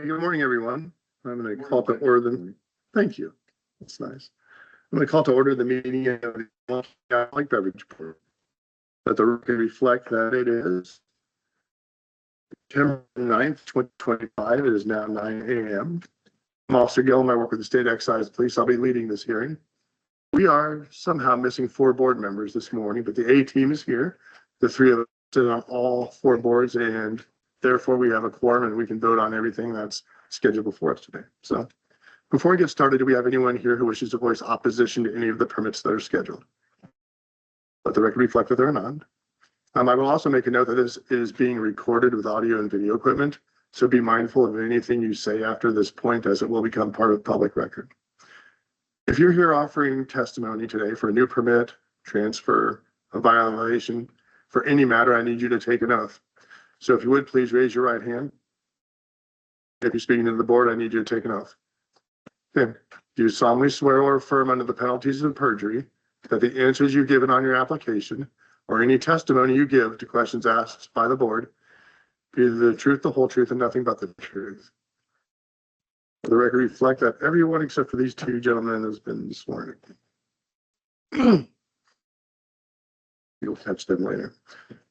Good morning, everyone. I'm going to call to order the, thank you. That's nice. I'm going to call to order the meeting of the Alcoholic Beverage Board. Let the record reflect that it is September 9th, 2025. It is now 9 a.m. I'm Officer Gillum. I work with the State Excise Police. I'll be leading this hearing. We are somehow missing 4 board members this morning, but the A team is here. The 3 of us sit on all 4 boards, and therefore we have a quorum and we can vote on everything that's scheduled before us today. So before we get started, do we have anyone here who wishes to voice opposition to any of the permits that are scheduled? Let the record reflect that there are none. I will also make a note that this is being recorded with audio and video equipment. So be mindful of anything you say after this point, as it will become part of the public record. If you're here offering testimony today for a new permit, transfer, a violation, for any matter, I need you to take an oath. So if you would, please raise your right hand. If you're speaking to the board, I need you to take an oath. Okay. Do you solemnly swear or affirm under the penalties of perjury that the answers you've given on your application or any testimony you give to questions asked by the board be the truth, the whole truth, and nothing but the truth? For the record reflect that everyone except for these 2 gentlemen has been sworn. You'll catch them later.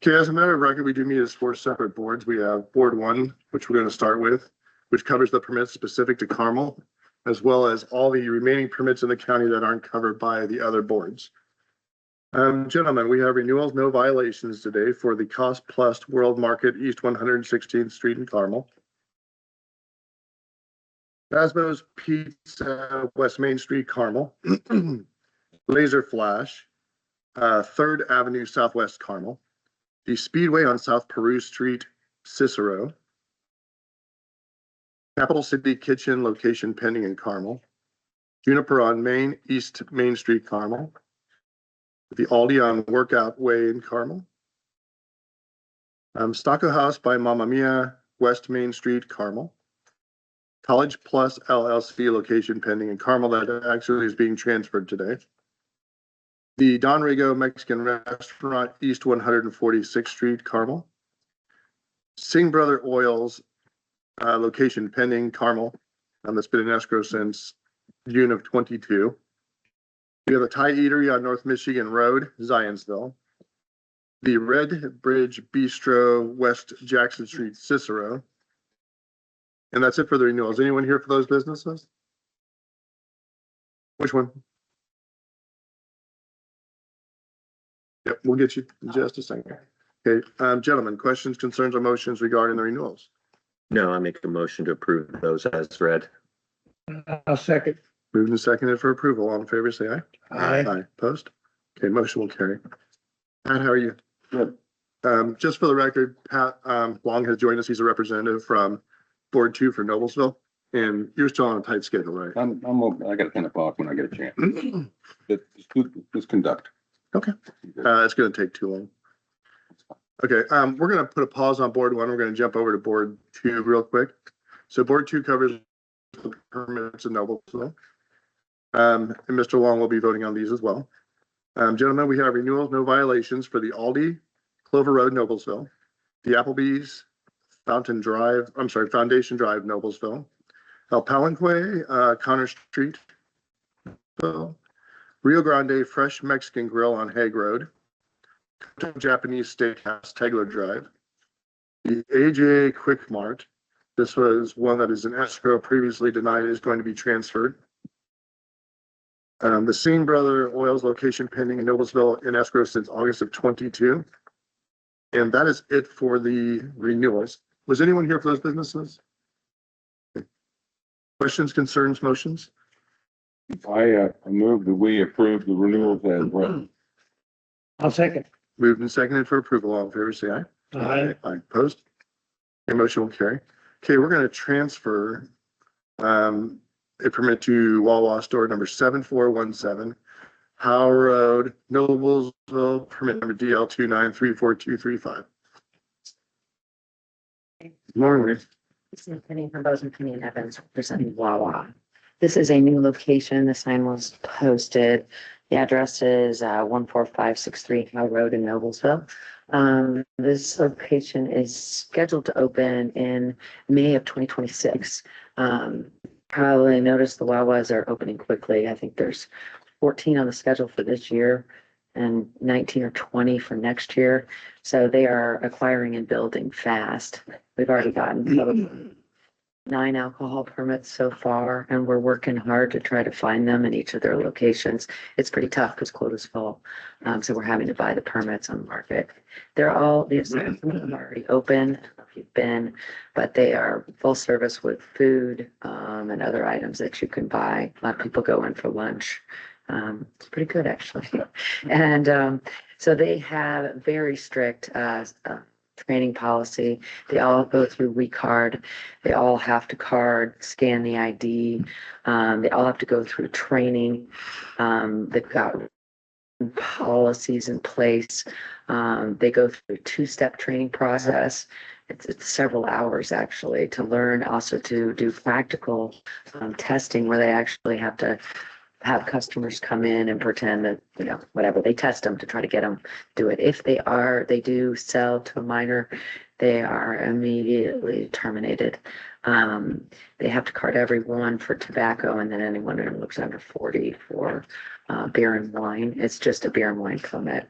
Okay, as a matter of record, we do meet as 4 separate boards. We have Board 1, which we're going to start with, which covers the permits specific to Carmel, as well as all the remaining permits in the county that aren't covered by the other boards. Gentlemen, we have renewals, no violations today for the Cost Plus World Market, East 116th Street in Carmel. Basmo's Pizza, West Main Street, Carmel. Laser Flash, 3rd Avenue, Southwest Carmel. The Speedway on South Peru Street, Cicero. Capital City Kitchen, location pending in Carmel. Juniper on Main, East Main Street, Carmel. The Aldi on Workout Way in Carmel. Stocco House by Mamma Mia, West Main Street, Carmel. College Plus LLC, location pending in Carmel, that actually is being transferred today. The Don Rego Mexican Restaurant, East 146th Street, Carmel. Singh Brother Oils, location pending, Carmel. That's been in escrow since June of 22. We have a Thai Eatery on North Michigan Road, Zionsville. The Red Bridge Bistro, West Jackson Street, Cicero. And that's it for the renewals. Anyone here for those businesses? Which one? Yep, we'll get you in just a second. Okay, gentlemen, questions, concerns, or motions regarding the renewals? No, I make a motion to approve those as read. I'll second. Moved and seconded for approval. All in favor, say aye. Aye. Opposed? Okay, motion will carry. Pat, how are you? Good. Just for the record, Pat Long has joined us. He's a representative from Board 2 for Noblesville, and you're still on a tight schedule, right? I got 10 o'clock when I get a chance. Let's conduct. Okay. It's going to take too long. Okay, we're going to put a pause on Board 1. We're going to jump over to Board 2 real quick. So Board 2 covers the permits in Noblesville. And Mr. Long will be voting on these as well. Gentlemen, we have renewals, no violations for the Aldi, Clover Road, Noblesville, the Applebee's, Foundation Drive, Noblesville, El Palenque, Connor Street, Rio Grande Fresh Mexican Grill on Hague Road, Japanese Steakhouse, Tegler Drive, the AJ Quick Mart. This was one that is in escrow, previously denied, is going to be transferred. The Singh Brother Oils, location pending in Noblesville, in escrow since August of 22. And that is it for the renewals. Was anyone here for those businesses? Questions, concerns, motions? I move that we approve the renewals as well. I'll second. Moved and seconded for approval. All in favor, say aye. Aye. Aye. Opposed? Okay, motion will carry. Okay, we're going to transfer a permit to Wawa store number 7417, Howe Road, Noblesville, permit number DL 2934235. Good morning. This is Penny from Bozeman, Penny and Evans, representing Wawa. This is a new location. The sign was posted The address is 14563 High Road in Noblesville. This location is scheduled to open in May of 2026. Probably noticed the Wawas are opening quickly. I think there's 14 on the schedule for this year and 19 or 20 for next year. So they are acquiring and building fast. We've already gotten 9 alcohol permits so far, and we're working hard to try to find them in each of their locations. It's pretty tough because quota's full. So we're having to buy the permits on the market. They're all, some of them are already open, I don't know if you've been, but they are full service with food, and other items that you can buy. A lot of people go in for lunch. It's pretty good, actually. And, so they have very strict, training policy. They all go through WeCard. They all have to scan the ID. They all have to go through training. They've got policies in place. They go through a 2-step training process. It's several hours actually to learn, also to do practical testing where they actually have to have customers come in and pretend that, whatever, they test them to try to get them do it. If they do sell to a minor, they are immediately terminated. They have to card everyone for tobacco, and then anyone who looks under 40 for beer and wine. It's just a beer and wine permit.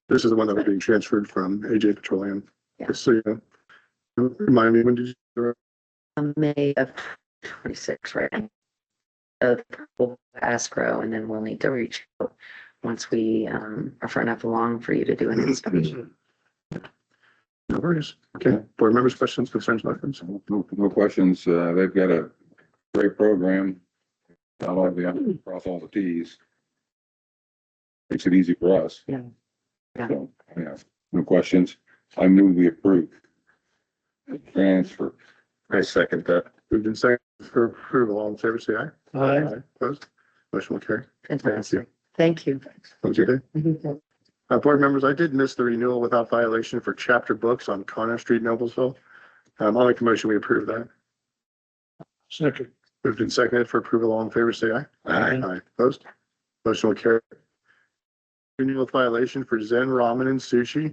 This is the one that was being transferred from AJ Petroleum. Yeah. So, remind me, when did you? May of 26, right? We'll escrow, and then we'll need to reach out once we are far enough along for you to do an inspection. No worries. Okay, board members, questions, concerns, questions? No questions. They've got a great program. I love the cross all the Ts. Makes it easy for us. Yeah. Yeah. So, yeah, no questions. I move we approve. Transfer. I second that. Moved in second for approval. All in favor, say aye. Aye. Opposed? Motion will carry. Thank Fantastic. you. Thank you. Have a good day. Board members, I did miss the renewal without violation for chapter books on Connor Street, Noblesville. I'll make a motion, we approve that. Second. Moved and seconded for approval. All in favor, say aye. Aye. Opposed? Motion will carry. Renewal with violation for Zen Ramen and Sushi,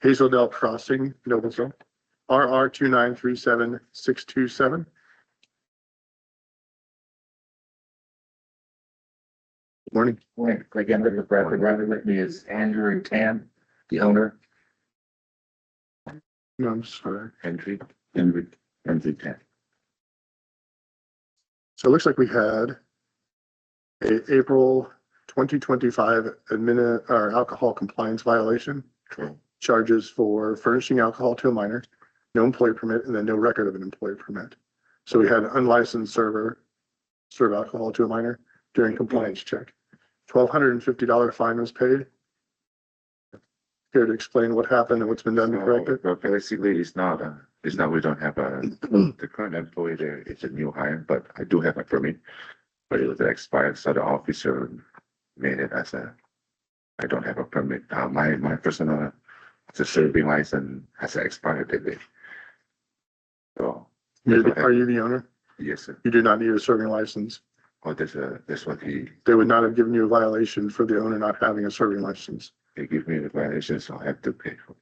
Hazeldale Crossing, Noblesville, RR 2937627. Morning. Morning, again, Rick Bradford, running with me is Andrew Tan, the owner. No, I'm sorry. Andrew Tan. So it looks like we had a April 2025 alcohol compliance violation. Charges for furnishing alcohol to a minor, no employee permit, and then no record of an employee permit. So we had an unlicensed server serve alcohol to a minor during compliance check. $1,250 fine was paid. Here to explain what happened and what's been done to correct it. But basically, it's not, we don't have the current employee there, it's a new hire, but I do have a permit. But it was expired, so the officer made it as I don't have a permit. My personal, the serving license has expired today. So. Are you the owner? Yes, sir. You do not need a serving license. Oh, that's what he They would not have given you a violation for the owner not having a serving license. gave me the violation, so I have to pay for it.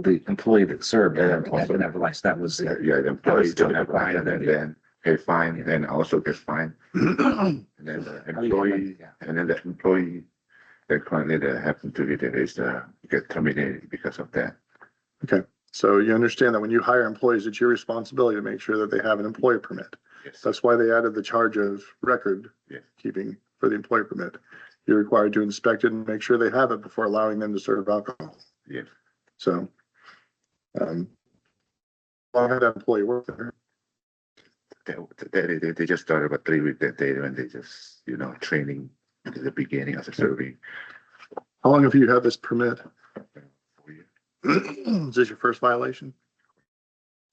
The employee that served, and never realized that was. Yeah, the employees don't have right, and then pay fine, then also get fined. And then the employee, that currently that happened to be there is get terminated because of that. So you understand that when you hire employees, it's your responsibility to make sure that they have an employee permit. Yes. That's why they added the charge of record keeping for the employee permit. You're required to inspect it and make sure they have it before allowing them to serve alcohol. Yes. So, long had that employee work there? They just started about 3 weeks that day when they just, training at the beginning as a survey. How long have you had this permit? 4 years. Is this your first violation?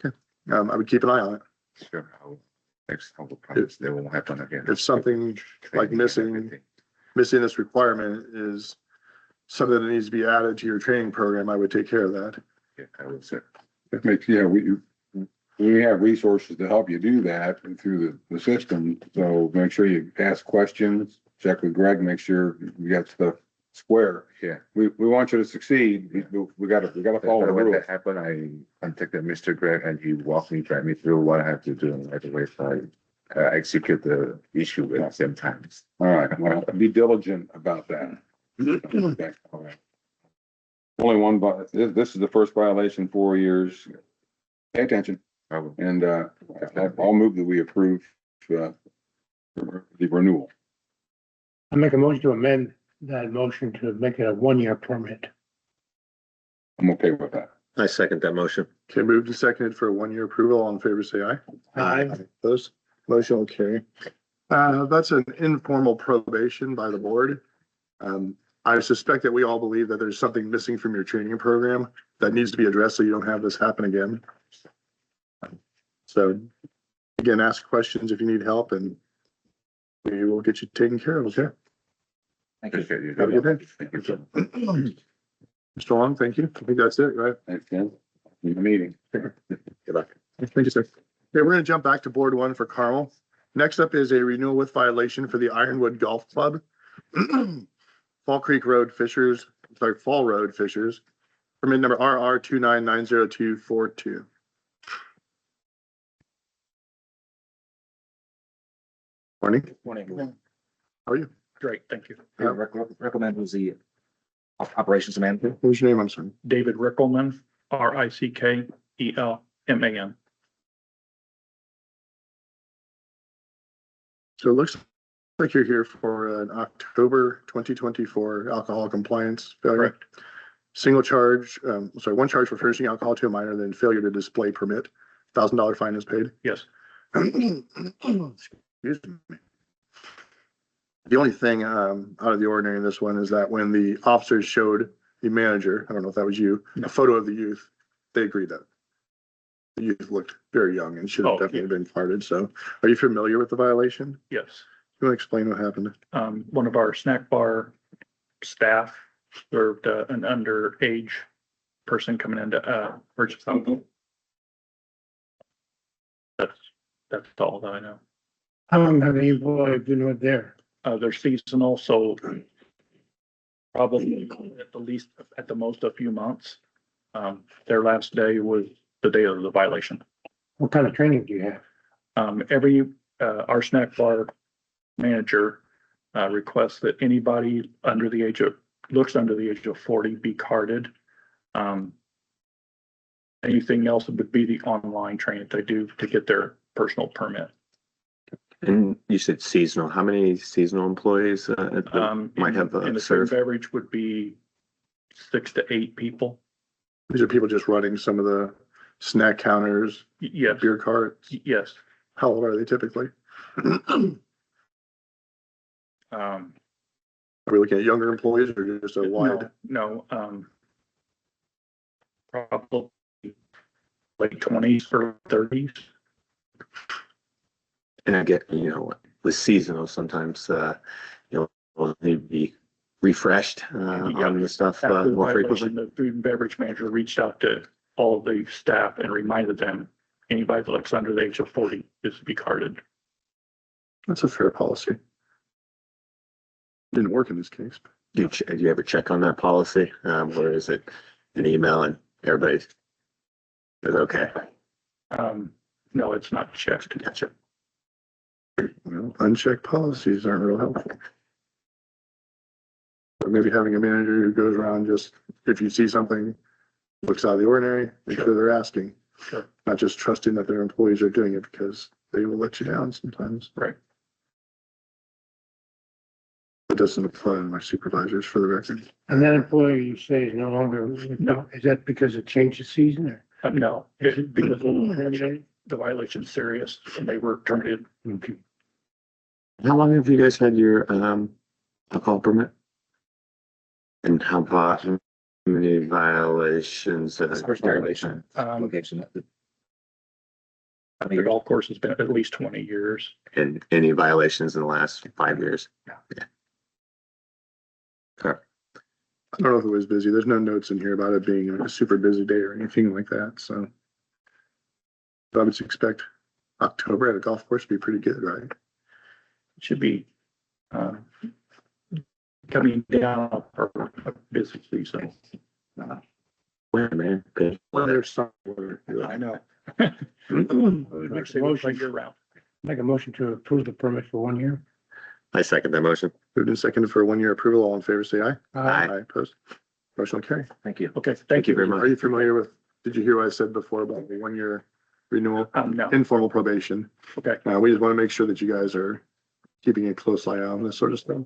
Okay, I would keep an eye on it. Sure, next time we'll promise they won't happen again. If something like Training and missing everything. this requirement is something that needs to be added to your training program, I would take care of that. Yeah, I would say. It makes, we have resources to help you do that through the system. So make sure you ask questions, check with Greg, make sure you got stuff square. Yeah. We want you to succeed. We gotta follow the When rules. that happened, I contacted Mr. Greg and he walked me, drive me through what I have to do right away. So I execute the issue at the same time. All right, well, be diligent about that. Okay, all right. Only one, but this is the first violation, 4 years. Pay attention. I will. And I'll move that we approve the renewal. I make a motion to amend that motion to make it a 1-year permit. I'm okay with that. I second that motion. Okay, moved and seconded for a 1-year approval. All in favor, say aye. Aye. Those, motion will carry. That's an informal probation by the board. I suspect that we all believe that there's something missing from your training program that needs to be addressed so you don't have this happen again. So again, ask questions if you need help and we will get you taken care of, okay? Thank you. Appreciate you. Have a good day. Thank you, sir. Mr. Long, thank you. I think that's it, right? Thanks, Ken. In the meeting. Good luck. Thank you, sir. Okay, we're gonna jump back to board one for Carmel. Next up is a renewal with violation for the Ironwood Golf Club. Fall Creek Road Fishers, Fall Road Fishers, permit number RR 2990242. Morning, Morning. how are you? Great, thank you. Recommend who's the operations manager. What's your name? I'm sorry. David Rickelman, Rickelman. So it looks like you're here for an October 2024 alcohol compliance failure. Correct. Single charge, one charge for furnishing alcohol to a minor, then failure to display permit. $1,000 fine is paid. Yes, Excuse me. The only thing out of the ordinary in this one is that when the officers showed the manager, I don't know if that was you, a photo of the youth, they agreed that the youth looked very young and should have Oh, definitely been carded. So are you familiar with the violation? yes. You want to explain what happened? One of our snack bar staff served an underage person coming into purchase alcohol. That's all that I know. How long have the employee been with there? They're seasonal, so probably at the least, at the most, a few months. Their last day was the day of the violation. What kind of training do you have? Our snack bar manager requests that anybody looks under the age of 40 be carded. Anything else would be the online training they do to get their personal permit. And you said seasonal. How many seasonal employees might have In the food served? and beverage would be 6 to 8 people. These are people just running some of the snack counters, Yes, beer carts. yes. How old are they typically? Are we looking at younger employees or just a wide? No, probably late 20s or 30s. And I get, with seasonal, sometimes, will need to be refreshed on the stuff After the more violation, frequently. the food and beverage manager reached out to all of the staff and reminded them, anybody that looks under the age of 40 is to be carded. That's a fair policy. Didn't work in this case. Do you ever check on that policy? Or is it an email and everybody's is okay? No, it's not checked. Gotcha. Well, unchecked policies aren't real helpful. But maybe having a manager who goes around just, if you see something, looks out of the ordinary, make sure they're asking. Sure. Not just trusting that their employees are doing it because they will let you down sometimes. Right. It doesn't apply to my supervisors for the record. And that employee you say is no longer, is that because it changed the season or? No, because the violation's serious and they were terminated. Okay. How long have you guys had your alcohol permit? And how many violations? First violation, location. The golf course has been at least 20 years. And any violations in the last 5 years? No. Yeah. I don't know if it was busy. There's no notes in here about it being a super busy day or anything like that, so. I would expect October at a golf course would be pretty good, right? Should be, coming down for a busy season. Wait, man, good. Well, there's somewhere. I know. Make a motion, Year round. make a motion to approve the permit for 1 year. I second that motion. Moved and seconded for a 1 year approval. All in favor, say aye. Aye. Opposed. Motion will carry. Thank you. Okay, Thank you very much. Are you familiar with, did you hear what I said before about the 1 year renewal? No, Informal probation. okay, We just want to make sure that you guys are keeping a close eye on this sort of stuff.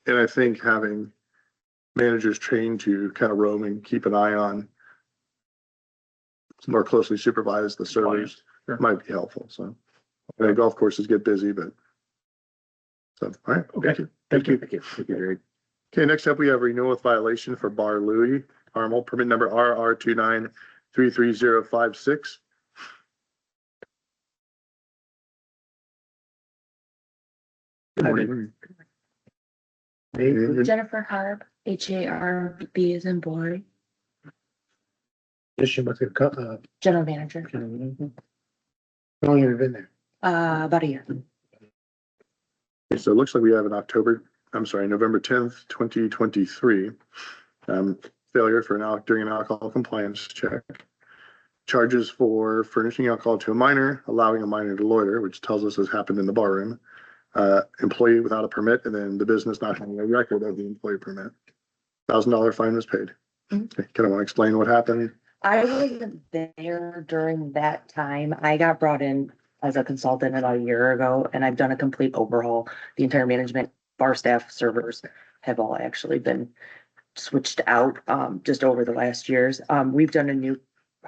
And I think having managers trained to kind of roam and keep an eye on, more closely supervise the servers Sure. might be helpful. So, golf courses get busy, but so, all right. Okay. Thank you. thank you. Thank you. Thank you, Jerry. Okay, next up, we have renewal with violation for Bar Louie Carmel, permit number RR 29-33056. Good morning. Dave, Jennifer Harb, HARB is in boy, position with the, general manager, how long have you been there? about a year. Okay, so it looks like we have November 10th, 2023. Failure for during an alcohol compliance check. Charges for furnishing alcohol to a minor, allowing a minor to loiter, which tells us has happened in the bar room. Employee without a permit, and then the business not having a record of the employee permit. $1,000 fine was paid. Mhm. Okay, kind of want to explain what happened? I wasn't there during that time. I got brought in as a consultant about a year ago, and I've done a complete overhaul. The entire management, bar staff, servers have all actually been switched out, just over the last years. We've done a new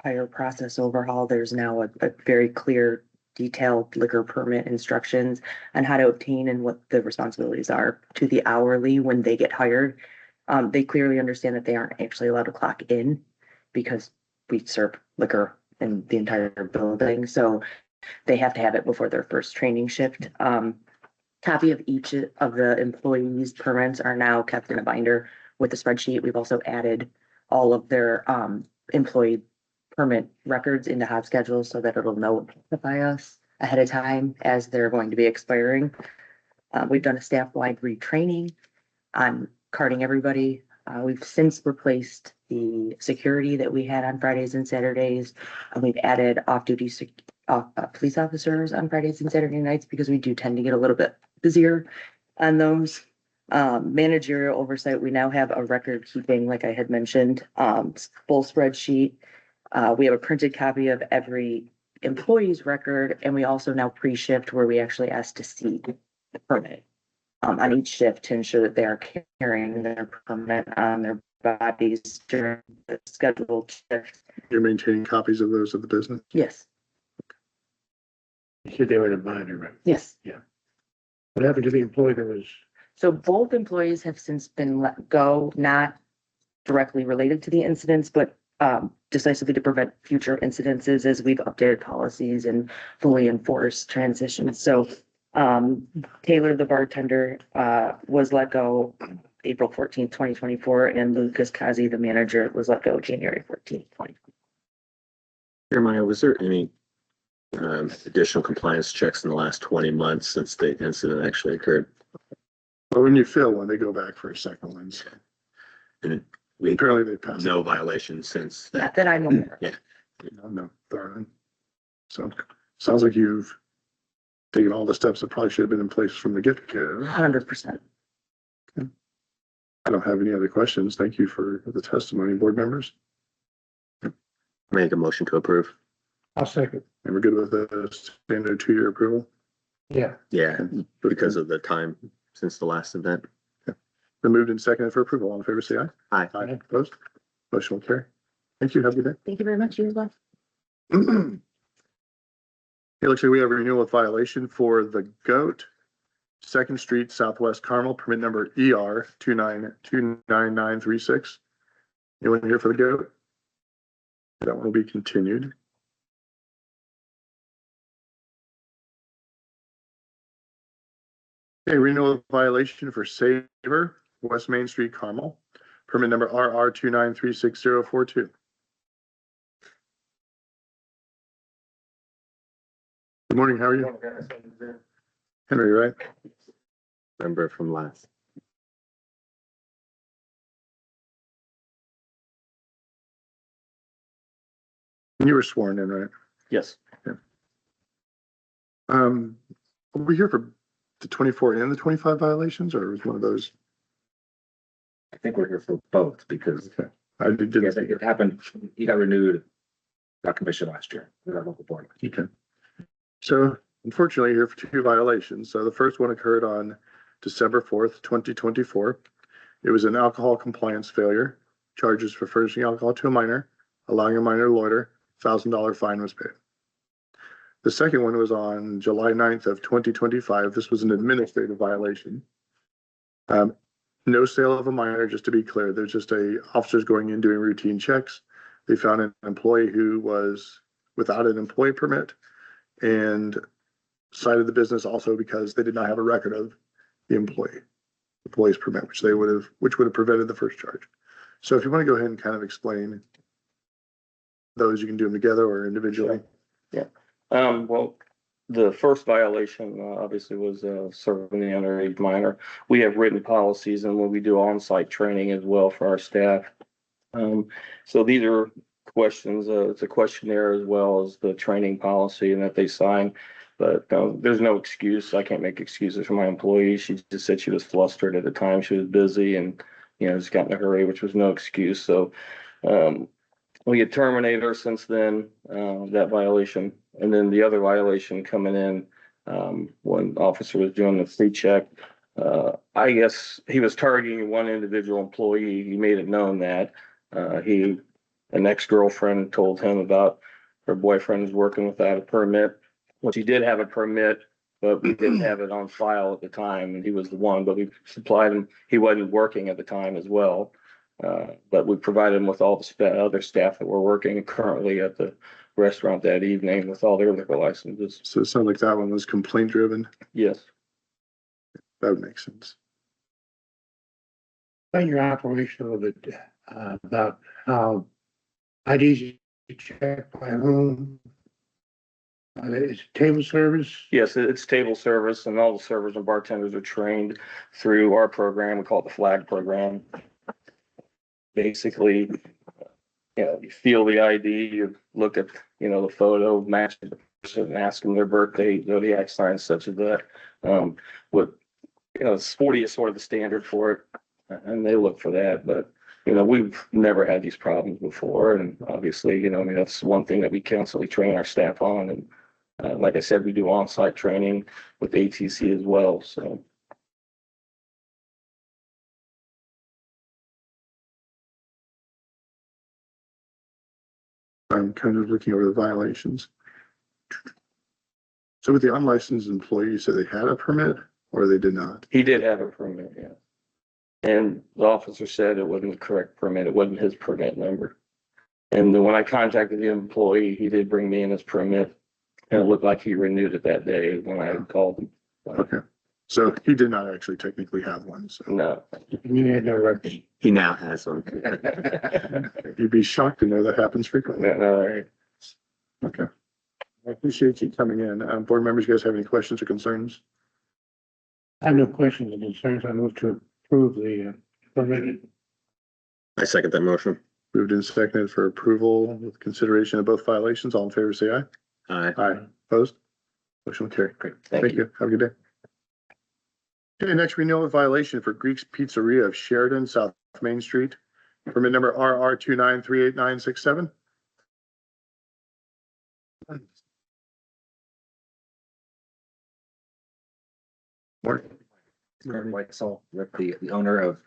hire process overhaul. There's now a very clear, detailed liquor permit instructions on how to obtain and what the responsibilities are to the hourly when they get hired. They clearly understand that they aren't actually allowed to clock in because we serve liquor in the entire building, so they have to have it before their first training shift. Copy of each of the employees' permits are now kept in a binder with the spreadsheet. We've also added all of their employee permit records into Hot Schedule so that it'll notify us ahead of time as they're going to be expiring. We've done a staff-wide retraining on carding everybody. We've since replaced the security that we had on Fridays and Saturdays. And we've added off-duty police officers on Fridays and Saturday nights because we do tend to get a little bit busier on those. Managerial oversight, we now have a record keeping, like I had mentioned, full spreadsheet. We have a printed copy of every employee's record, and we also now pre-shift where we actually ask to see the permit on each shift to ensure that they are carrying their permit on their bodies during the scheduled shift. You're maintaining copies of those of the business? Yes, You said they were in a binder, right? yes. What happened to the employee that was, So both employees have since been let go, not directly related to the incidents, but decisively to prevent future incidences as we've updated policies and fully enforced transitions. So Taylor, the bartender, was let go April 14th, 2024, and Lucas Kazi, the manager, was let go January 14th, 2024. Jeremiah, was there any additional compliance checks in the last 20 months since the incident actually occurred? Well, when you fill one, they go back for a second one. So And we apparently they passed. no violation since that. Not that I'm aware of. No, there aren't. So sounds like you've taken all the steps that probably should have been in place from the get-go. 100%. I don't have any other questions. Thank you for the testimony, board members. Make a motion to approve. I'll second. And we're good with the standard 2-year approval. Yeah, Yeah, because of the time since the last event. Been moved and seconded for approval. All in favor, say aye. Aye. Aye. Opposed? Motion will carry. Thank you. Have a good Thank you very much. You as well. day. It looks like we have a renewal with violation for the GOAT, 2nd Street Southwest Carmel, permit number ER 2929936. Anyone here for the GOAT? That one will be continued. Okay, renewal violation for Savor, West Main Street, Carmel, permit number RR 2936042. morning, how are you? Henry, right? Remember from last. You were sworn in, right? Yes. Were we here for the 24 and the 25 violations, or was one of those? I think we're here for both because Okay. I didn't. yes, it happened. He got renewed. Got commission last year with our local board. Okay. So unfortunately, here for two violations. So the first one occurred on December 4th, 2024. It was an alcohol compliance failure. Charges for furnishing alcohol to a minor, allowing a minor to loiter, $1,000 fine was paid. The second one was on July 9th of 2025. This was an administrative violation. No sale of a minor, just to be clear. There's just officers going in doing routine checks. They found an employee who was without an employee permit and cited the business also because they did not have a record of the employee's permit, which would have prevented the first charge. So if you want to go ahead and kind of explain those, you can do them together or individually. Well, the first violation obviously was serving the underage minor. We have written policies and when we do on-site training as well for our staff. So these are questions, it's a questionnaire as well as the training policy and that they sign. But there's no excuse. I can't make excuses for my employee. She just said she was flustered at the time. She was busy and, just got in a hurry, which was no excuse. So we had terminated her since then, that violation. And then the other violation coming in when the officer was doing the free check, I guess he was targeting one individual employee. He made it known that an ex-girlfriend told him about her boyfriend was working without a permit. Well, she did have a permit, but we didn't have it on file at the time, and he was the one, but we supplied him. He wasn't working at the time as well. But we provided him with all the other staff that were working currently at the restaurant that evening with all their liquor licenses. So it sounded like that one was complaint driven. Yes. That would make sense. On your operation a little bit, about how IDs you check by whom? Is it table service? Yes, it's table service and all the servers and bartenders are trained through our program. We call it the FLAG program. Basically, you feel the ID, you look at, the photo, match the person and ask them their birthday, zodiac signs such as that. 40 is sort of the standard for it and they look for that, but we've never had these problems before. And obviously, that's one thing that we constantly train our staff on. And like I said, we do on-site training with ATC as well, so. I'm kind of looking over the violations. So with the unlicensed employee, you said they had a permit or they did not? He did have a permit, yeah. And the officer said it wasn't the correct permit. It wasn't his permit number. And then when I contacted the employee, he did bring me in his permit. And it looked like he renewed it that day when I had called him. Okay. So he did not actually technically have one. So No. You had no record. He now has one. you'd be shocked to know that happens frequently. All right. Okay. I appreciate you coming in. Board members, you guys have any questions or concerns? I have no questions or concerns. I move to approve the permit. I second that motion. Moved and seconded for approval with consideration of both violations. All in favor, say aye. Aye. Aye. Opposed? Motion will carry. Great. Thank you. Have a good day. Okay, next renewal of violation for Greek's Pizzeria of Sheridan, South Main Street. Permit number RR 2938967. Morning. Gordon Whitesell, with the owner of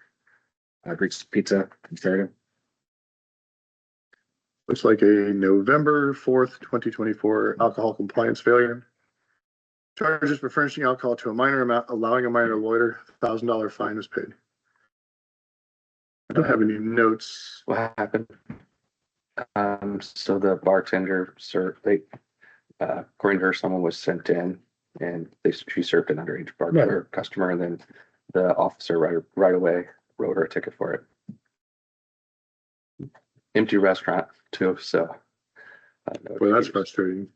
Greek's Pizza in Sheridan. Looks like a November 4th, 2024 alcohol compliance failure. Charges for furnishing alcohol to a minor amount, allowing a minor to loiter, $1,000 fine was paid. I don't have any notes. What happened? So the bartender served, according to her, someone was sent in and she served an underage bartender customer, and then the officer right away wrote her a ticket for it. Empty restaurant too, so. Well, that's frustrating.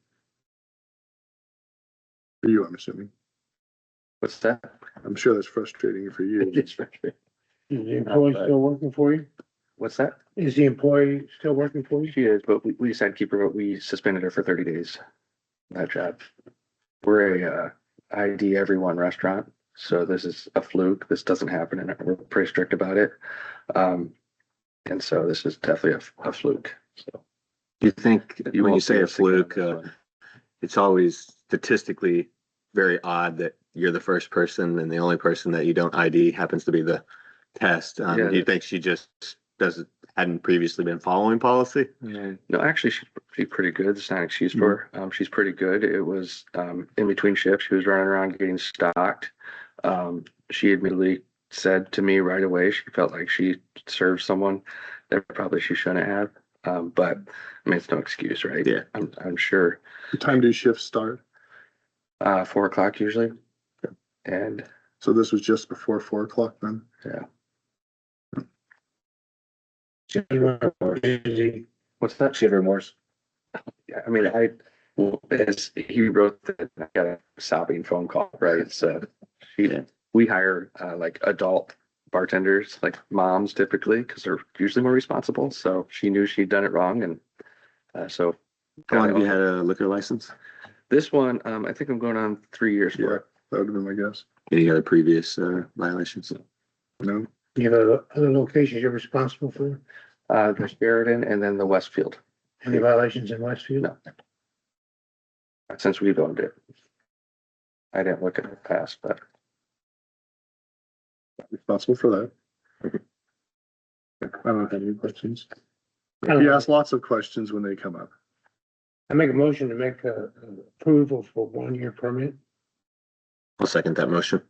For you, I'm assuming. What's that? I'm sure that's frustrating for you. It's frustrating. Is the employee still working for you? What's that? Is the employee still working for you? She is, but we decided to keep her, we suspended her for 30 days. That job. We're a ID everyone restaurant, so this is a fluke. This doesn't happen and we're pretty strict about it. And so this is definitely a fluke, so. Do you think You when you won't say see a us again on fluke, this one. it's always statistically very odd that you're the first person and the only person that you don't ID happens to be the test. Yeah, Do you think she just hadn't previously been following policy? No, actually, she's pretty good. It's not an excuse for her. She's pretty good. It was in between shifts. She was running around getting stocked. She admittedly said to me right away she felt like she served someone that probably she shouldn't have. But I mean, it's no excuse, right? Yeah. I'm sure. What time do shifts start? 4 o'clock usually. And So this was just before 4 o'clock then? what's that? She had remorse. Yeah, I mean, as he wrote that, I got a sobbing phone call, right? So we hire like adult bartenders, like moms typically, because they're usually more responsible. So she knew she'd done it wrong. And so. How long have you had a liquor license? This one, I think I'm going on 3 years Yeah, for it. that would have been my guess. Any other previous violations? No, You have other locations you're responsible for? The Sheridan and then the Westfield. Any violations in Westfield? No. Since we've owned it. I didn't look at the past, but responsible for that. I don't have any questions. He asks lots of questions when they come up. I make a motion to make a approval for 1-year permit. I'll second that motion.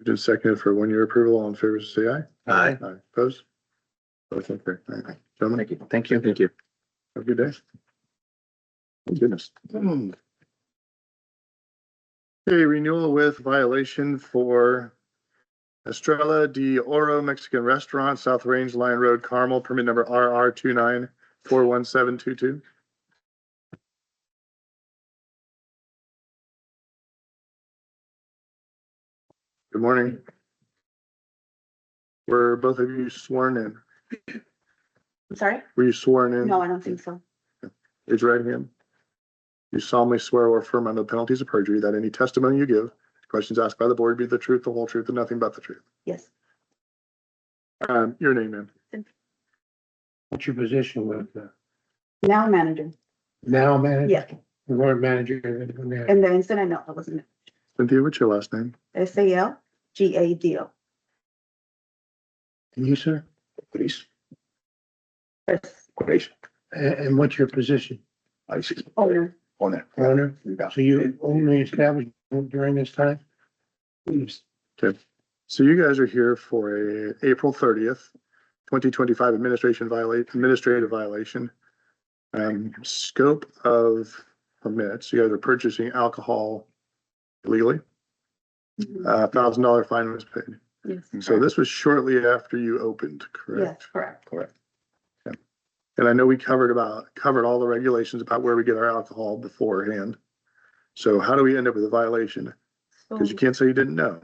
Just seconded for 1-year approval. All in favor, say aye. Aye. Aye. Opposed? Both in favor. Aye. Gentlemen, thank you. Thank you. Thank you. have a good day. Oh, goodness. Okay, renewal with violation for Estrella de Oro Mexican Restaurant, South Range Line Road, Carmel, permit number RR 2941722. Good morning. Were both of you sworn in? I'm sorry? Were you sworn in? No, I don't think so. Raise your right hand. You solemnly swear or affirm under the penalties of perjury that any testimony you give, questions asked by the board be the truth, the whole truth, and nothing but the truth. Yes. Your name, ma'am. What's your position with Now manager. now manager? Yeah. You weren't manager then there. And the incident, no, I wasn't. Cynthia, what's your last name? SALGADO. And you, sir? Please. Chris, Great. And what's your position? I see. owner. On it. Owner? Yeah. So you only established during this time? Okay. So you guys are here for a April 30th, 2025 administrative violation. Scope of permits, you guys are purchasing alcohol illegally. $1,000 fine was paid. Yes. So this was shortly after you opened, Yes, correct? correct. Correct. Okay. And I know we covered all the regulations about where we get our alcohol beforehand. So how do we end up with a violation? Because you can't say you didn't know.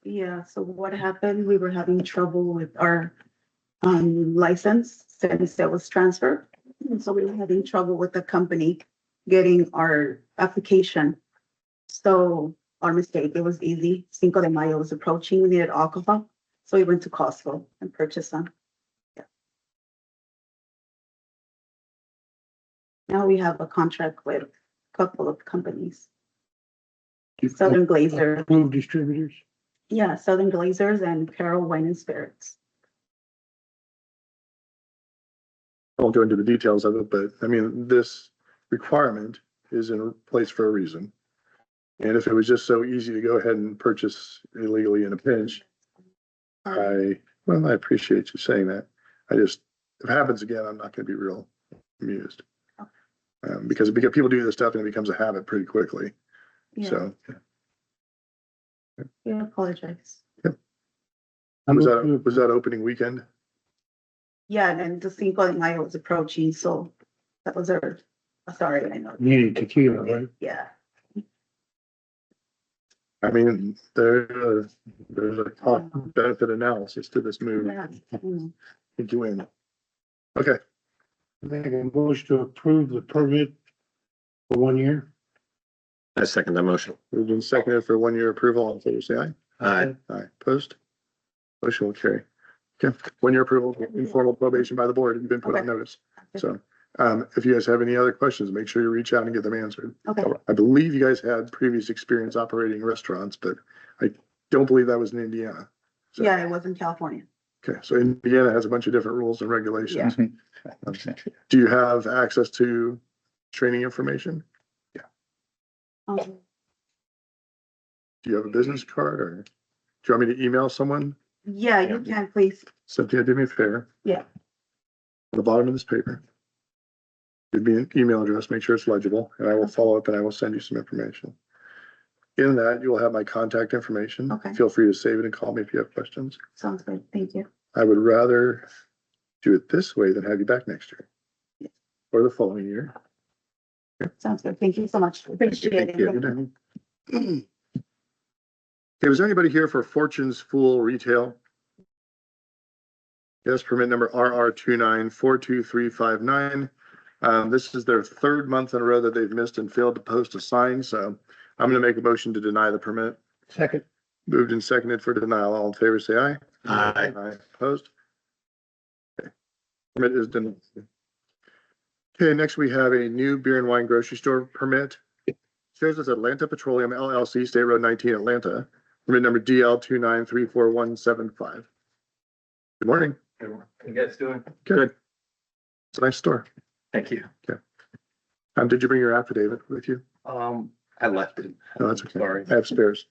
Yeah, so what happened, we were having trouble with our license since that was transferred. And so we were having trouble with the company getting our application. So our mistake, it was easy. Cinco de Mayo was approaching, we needed alcohol. So we went to Costco and purchased some. Yeah. Now we have a contract with a couple of companies. Southern Glazers. Approved distributors? Yeah, Southern Glazers and Carol Wine and Spirits. I won't go into the details of it, but I mean, this requirement is in place for a reason. And if it was just so easy to go ahead and purchase illegally in a pinch, I appreciate you saying that. If it happens again, I'm not gonna be real amused. Because people do this stuff and it becomes a habit pretty quickly, Yeah, so. I apologize. Was that opening weekend? Yeah, and the Cinco de Mayo was approaching, so that was our, sorry, I know. Needed tequila, right? Yeah. I mean, there's a cost benefit analysis to this move. Yeah. Mm. Think you win. Okay, Make a motion to approve the permit for 1 year. I second that motion. moved and seconded for 1 year approval. All in favor, say aye. Aye. Aye, opposed? Motion will carry. Okay, 1 year approval, informal probation by the board, you've been put on Okay. notice. So, if you guys have any other questions, make sure you reach out and get them answered. Okay, I believe you guys had previous experience operating restaurants, but I don't believe that was in Indiana. So- yeah, it was in California. Okay, so Indiana has a bunch of different rules and regulations. Okay. Do you have access to training information? Um, Do you have a business card or do you want me to email someone? Yeah, you can, please. Cynthia, do me a favor. Yeah. On the bottom of this paper. Give me an email address, make sure it's legible, and I will follow up and I will send you some information. In that, you will have my contact information. Okay. Feel free to save it and call me if you have questions. Sounds good. Thank you. I would rather do it this way than have you back next year. Or the following year. Sounds good. Thank you so much. Appreciate it. Thank you. Okay, was there anybody here for Fortune's Fool Retail? Yes, permit number RR2942359. This is their third month in a row that they've missed and failed to post a sign, so I'm gonna make a motion to deny the permit. Second. Moved and seconded for denial. All in favor, say aye. Aye. Aye, opposed? Okay. Permit is denied. Okay, next we have a new beer and wine grocery store permit. Shows us Atlanta Petroleum LLC, State Road 19, Atlanta. Permit number DL2934175. Good morning. How you guys doing? Good. It's a nice store. Thank you. Did you bring your affidavit with you? I left it. No, that's okay. Sorry. I have spares.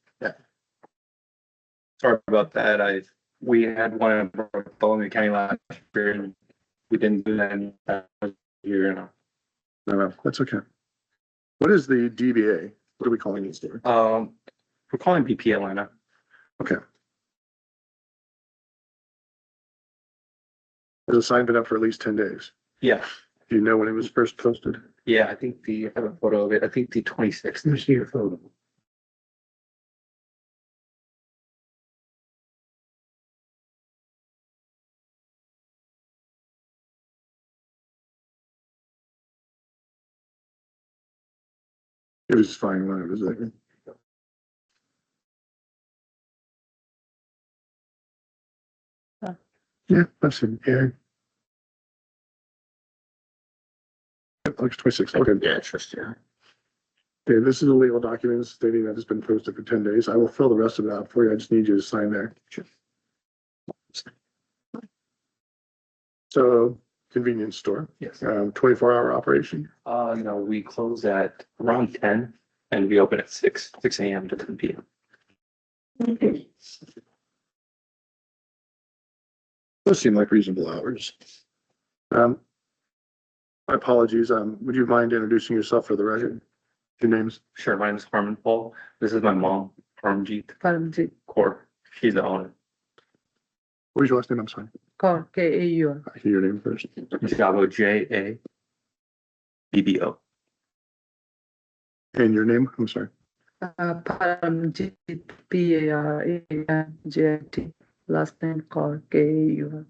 Sorry about that. We had one in Bartholomew County last year and we didn't do that in that year. No, that's okay. What is the DBA? What are we calling this store? We're calling BP Atlanta. Okay. Has a sign been up for at least 10 days? Yeah, Do you know when it was first posted? yeah, I have a photo of it. I think the 26th. Let me see your photo. It was fine when it was there. Yeah, that's in here. August 26th. Okay. Yeah, interesting. Okay, this is a legal document stating that it's been posted for 10 days. I will fill the rest of it out for you. I just need you to sign there. So convenience store, Yes. 24-hour operation. No, we close at around 10 and we open at 6 a.m. to 10 p.m. Those seem like reasonable hours. My apologies. Would you mind introducing yourself for the record? Your names? Sure, my name is Carmen Paul. This is my mom, Parmjeet Paramjit Kaur. She's the owner. What was your last name? I'm sorry. Kaur, K-A-U-R. I hear your name first. Jabo, J-A-B-B-O. And your name? I'm sorry. Paramjit, P-A-R-A-M-J-I-T. Last name Kaur, K-A-U-R.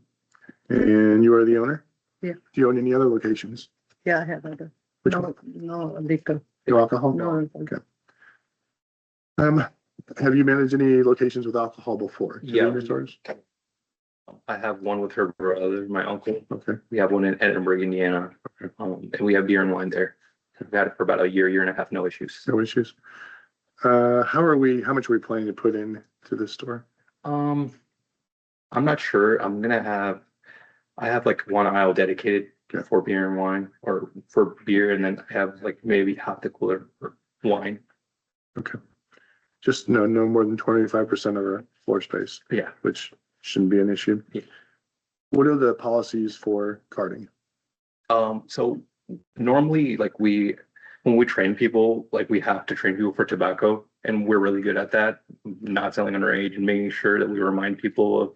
And you are the owner? Yeah. Do you own any other locations? Yeah, I have other. Which one? No liquor. No alcohol? No. Okay. Have you managed any locations with alcohol before? Yeah. Convenience stores? I have one with her brother, my uncle. Okay. We have one in Edinburgh, Indiana. And we have beer and wine there. We've had it for about a year and a half, no issues. No issues. How much are we planning to put in to this store? I'm not sure. I have like one aisle dedicated Okay. for beer and wine or for beer. And then I have like maybe half the cooler for wine. Okay. Just no more than 25% of our floor space, Yeah. which shouldn't be an issue. Yeah. What are the policies for carding? So normally when we train people, like we have to train people for tobacco and we're really good at that, not selling underage and making sure that we remind people of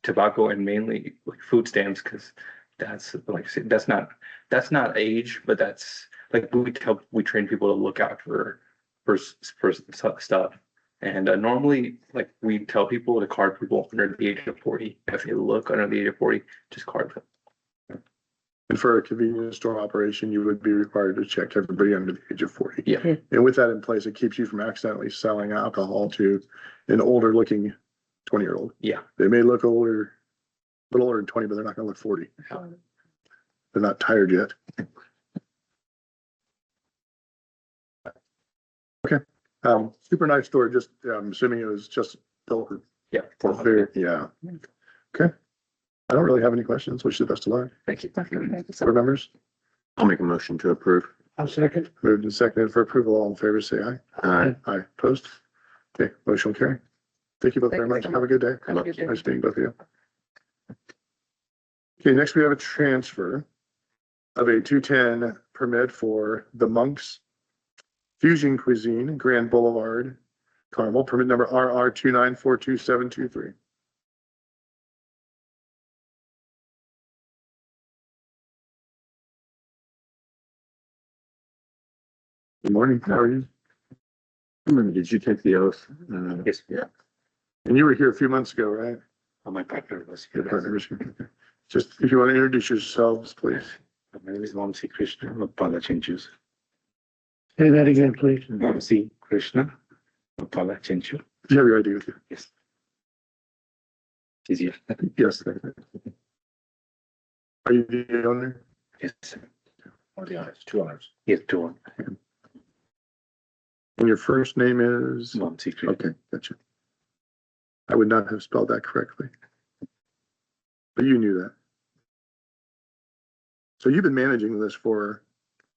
tobacco and mainly like food stamps, because that's like, that's not age, but that's like we train people to look out for stuff. And normally, like we tell people to card people under the age of 40. If they look under the age of 40, just card them. And for a convenience store operation, you would be required to check everybody under the age of 40. Yeah. And with that in place, it keeps you from accidentally selling alcohol to an older looking 20-year-old. Yeah. They may look older, a little older than 20, but they're not gonna look 40. Yeah. They're not tired yet. Okay, super nice store, just, I'm assuming it was just built. Yeah. Yeah. Okay. I don't really have any questions. Wish you the best of luck. Thank you. Board members, I'll make a motion to approve. I'll second. moved and seconded for approval. All in favor, say aye. Aye, opposed? Okay, motion will carry. Thank you both very much. Have a good day. Have a good day. Nice meeting both of you. Okay, next we have a transfer of a 210 permit for the Monks Fusion Cuisine, Grand Boulevard, Carmel, permit number RR 2942723. Good morning, how are you? Remember, did you take the oath? Yes. Yeah. And you were here a few months ago, right? My partner was Your partner was here. Okay. Just, if you want to introduce yourselves, please. My name is Vamsi Krishna Mapala Chenchu. Say that again, please. Vamsi Krishna Mapala Chenchu. Do you have your ID with you? Yes. Easier. Yes. Are you the owner? Yes. One of the owners, two owners. Yes, two one. And your first name is? Vamsi Krishna. Okay, gotcha. I would not have spelled that correctly. But you knew that. So you've been managing this for,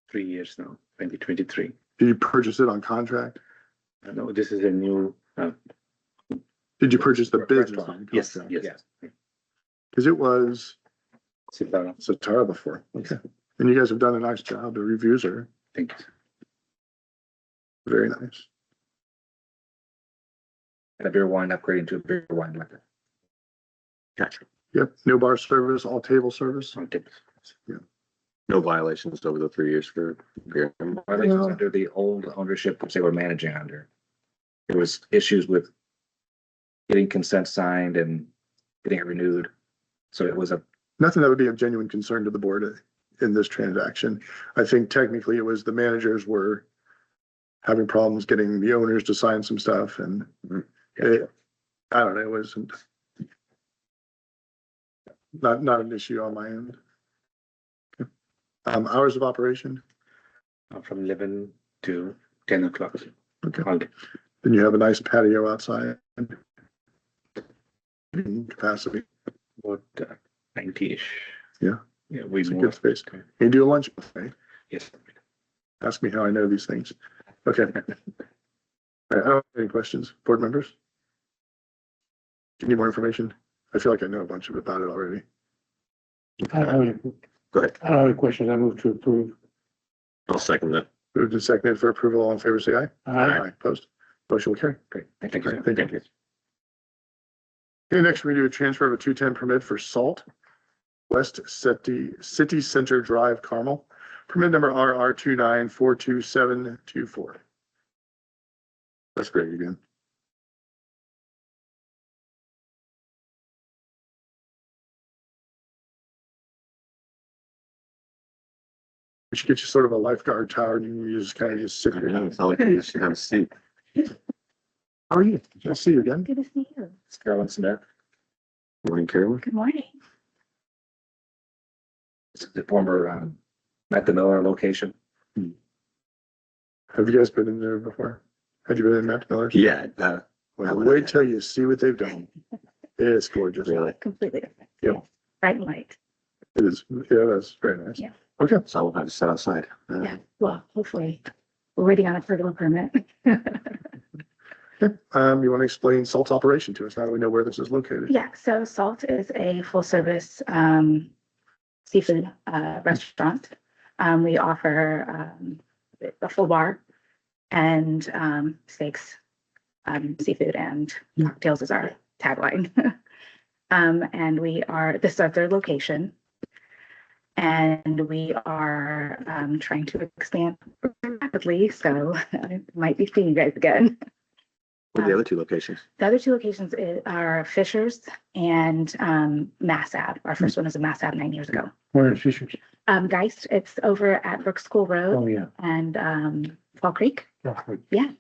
3 years now, 2023. did you purchase it on contract? No, this is a new, Did you purchase the business Restaurant. on yes, contract? yes. Because it was Sit down. Satara before. Okay. And you guys have done a nice job. The reviews are Thank you. very nice. And a beer wine upgrading to a beer wine liquor. Gotcha. Yep, no bar service, all table service. On tips. No violations over the 3 years for beer. Violations under the old ownership, which they were managing under. There was issues with getting consent signed and getting it renewed. So it was a, Nothing that would be of genuine concern to the board in this transaction. I think technically it was the managers were having problems getting the owners to sign some stuff and it, I don't know, it wasn't not an issue on my end. Hours of operation, From 11 to 10 o'clock. okay. All day. Then you have a nice patio outside. Capacity, About 90-ish. Yeah. Yeah, we it's a move. good space. You do a lunch buffet. Yes. Ask me how I know these things. Okay. All right, I don't have any questions, board members? Do you need more information? I feel like I know a bunch about it already. I don't have any- Go ahead. I don't have any questions. I move to approve. I'll second that. Moved and seconded for approval. All in favor, say aye. Aye. Opposed? Motion will carry. great. Thank All you. right, thank you. Okay, next we do a transfer of a 210 permit for Salt West City Center Drive, Carmel. Permit number RR 2942724. That's great again. We should get you sort of a lifeguard tower and you just kind of just sit I here. know, it's not like you should have a seat. How are you? Can I see you again? Good to see you. It's Carolyn Smith. Morning, Carolyn. Good morning. It's the former, Matt the Miller location. Have you guys been in there before? Had you been in Matt Miller's? Yeah, Well, wait till you see what they've done. It's gorgeous. really. Completely different. Yep. Yeah. Bright and light. It is, yeah, that's very nice. Yeah. Okay, So I'll have to sit outside. Yeah. Well, hopefully we're waiting on a further permit. you want to explain Salt's operation to us? Now that we know where this is located? Yeah. So Salt is a full service seafood restaurant. We offer a full bar and steaks, seafood and cocktails is our tagline. And this is our third location. And we are trying to expand rapidly, so I might be seeing you guys again. What are the other two locations? The other two locations are Fishers and Mass Ave. Our first one was in Mass Ave 9 years ago. Where is Fisher's? Geist, it's over at Brook School Road Oh, yeah. and Fall Creek. Yeah.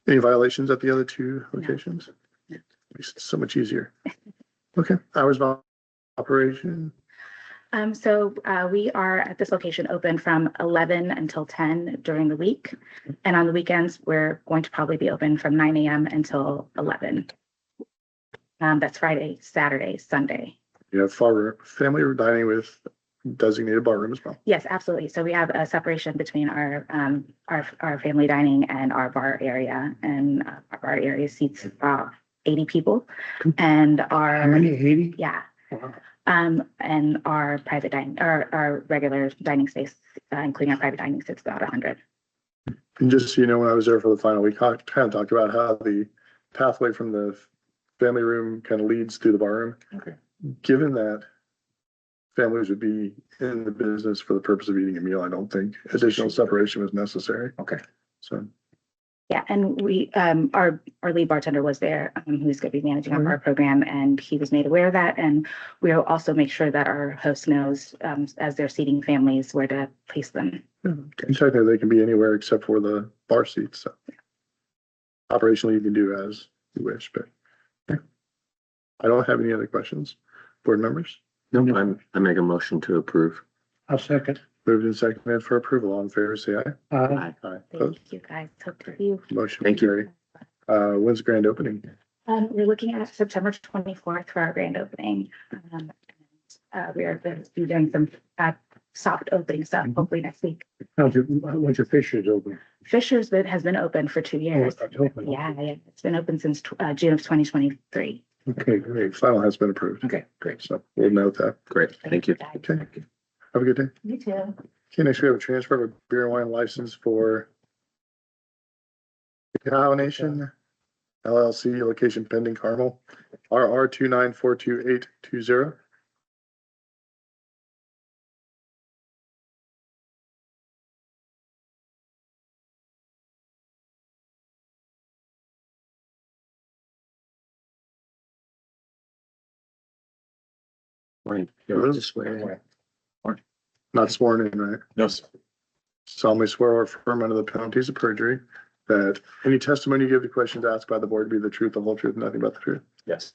Any violations at the other two locations? Makes it so much easier. Okay, hours of operation, So we are at this location open from 11 until 10 during the week. And on the weekends, we're going to probably be open from 9 a.m. until 11. That's Friday, Saturday, Sunday. you have family dining with designated bar room as well. Yes, absolutely. So we have a separation between our family dining and our bar area, and our bar area seats 80 people, and How many, 80? yeah, Wow. and our private dining, our regular dining space, including our private dining, sits about 100. And just so you know, when I was there for the final week, I kind of talked about how the pathway from the family room kind of leads to the bar room. Okay. Given that families would be in the business for the purpose of eating a meal, I don't think additional separation was necessary. Okay. So, Yeah, and we, our lead bartender was there, who's going to be managing our bar program, and he was made aware of that. And we'll also make sure that our host knows, as they're seating families, where to place them. and technically they can be anywhere except for the bar seats. So operationally, you can do as you wish, but yeah. I don't have any other questions. Board members, No, I make a motion to approve. I'll second. moved and seconded for approval. All in favor, say aye. Aye. Aye. Opposed? Thank you, guys. Hope to see you. Motion Thank you. carried. When's the grand opening? We're looking at September 24th for our grand opening. We are going to be doing some soft opening stuff, hopefully next week. When's your Fisher's open? Fisher's has been open for 2 years. Oh, it's open. Yeah, it's been open since June of 2023. Okay, great. Great. Final has been approved. Okay, great. So we'll note that. Great, thank you. guys. Okay. Have a good day. You too. Okay, next we have a transfer of a beer and wine license for Cow Nation LLC, location pending Carmel, RR 2942820. Morning. Hello. Just swear. Not sworn in, right? No, sir. Solemnly swear or affirm under the penalties of perjury that any testimony you give to questions asked by the board be the truth, the whole truth, and nothing but the truth. Yes.